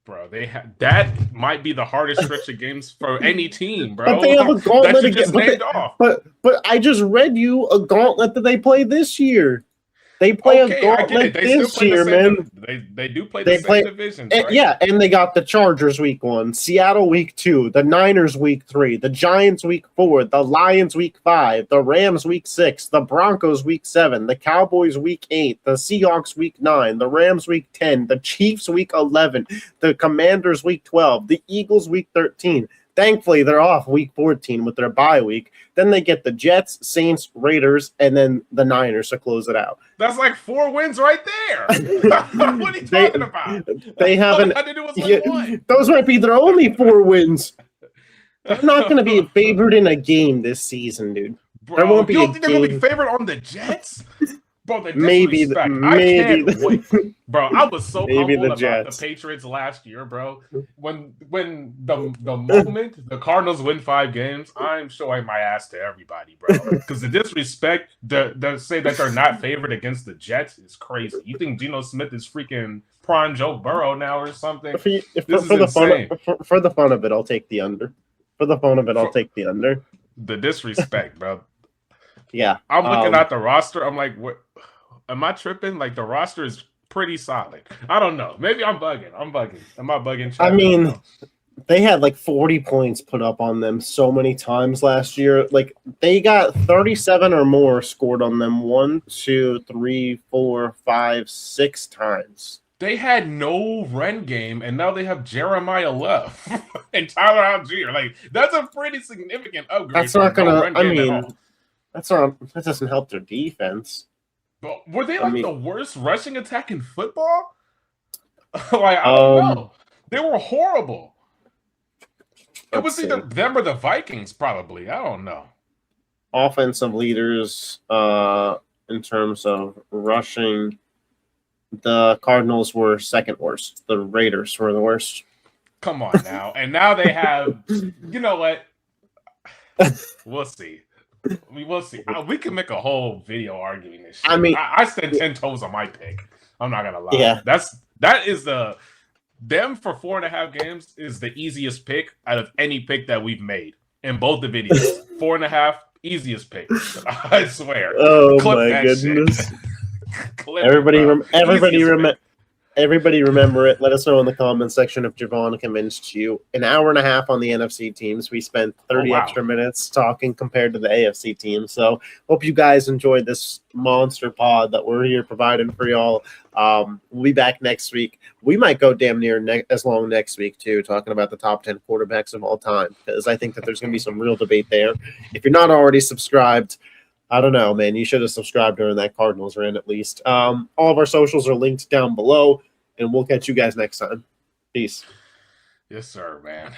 Bro, that might be the hardest stretch of games for any team, bro. But they have a gauntlet again. But I just read you a gauntlet that they play this year. They play a Okay, I get it. gauntlet They still this play year, the man. same. They do play They the play same divisions, right? Yeah, and they got the Chargers week 1, Seattle week 2, the Niners week 3, the Giants week 4, the Lions week 5, the Rams week 6, the Broncos week 7, the Cowboys week 8, the Seahawks week 9, the Rams week 10, the Chiefs week 11, the Commanders week 12, the Eagles week 13. Thankfully, they're off week 14 with their bye week. Then they get the Jets, Saints, Raiders, and then the Niners to close it out. That's like 4 wins right there. What are you talking about? They haven't. All I had to do was win one. Those might be their only 4 wins. They're not going to be favored in a game this season, dude. Bro, There won't be you a don't think they're going to game. be favored on the Jets? Bro, the Maybe disrespect. maybe I can't wait. Bro, I was so Maybe humble the about Jets. the Patriots last year, bro. When the moment the Cardinals win 5 games, I'm showing my ass to everybody, bro. Because the disrespect, the say that they're not favored against the Jets is crazy. You think Geno Smith is freaking prime Joe Burrow now or something? For the fun of it, I'll take the under. For the fun of it, I'll take the under. The disrespect, bro. Yeah, I'm looking at the roster. I'm like, what? Am I tripping? Like, the roster is pretty solid. I don't know. Maybe I'm bugging. Am I bugging? I mean, they had like 40 points put up on them so many times last year. Like, they got 37 or more scored on them 1, 2, 3, 4, 5, 6 times. They had no run game, and now they have Jeremiah Love and Tyler Algier. Like, that's a pretty significant upgrade. That's not gonna. I mean, that doesn't help their defense. But were they like the worst rushing attack in football? Like, I don't know. They were horrible. It was either them or the Vikings, probably. I don't know. Offensive leaders, in terms of rushing, the Cardinals were second worst. The Raiders were the worst. Come on now. And now they have, you know what? We'll see. We'll see. We can make a whole video arguing this shit. I mean, I stand 10 toes on my pick. I'm not gonna lie. Yeah, that is them for 4.5 games is the easiest pick out of any pick that we've made in both the videos. 4.5, easiest pick. I swear. Oh my goodness. Everybody remember it. Let us know in the comment section if Javon convinced you. An hour and a half on the NFC teams. We spent 30 extra minutes talking compared to the AFC team. So hope you guys enjoyed this monster pod that we're here providing for y'all. We'll be back next week. We might go damn near as long next week too, talking about the top 10 quarterbacks of all time, because I think that there's going to be some real debate there. If you're not already subscribed, I don't know, man. You should have subscribed during that Cardinals run at least. All of our socials are linked down below, and we'll catch you guys next time. Peace. Yes, sir, man.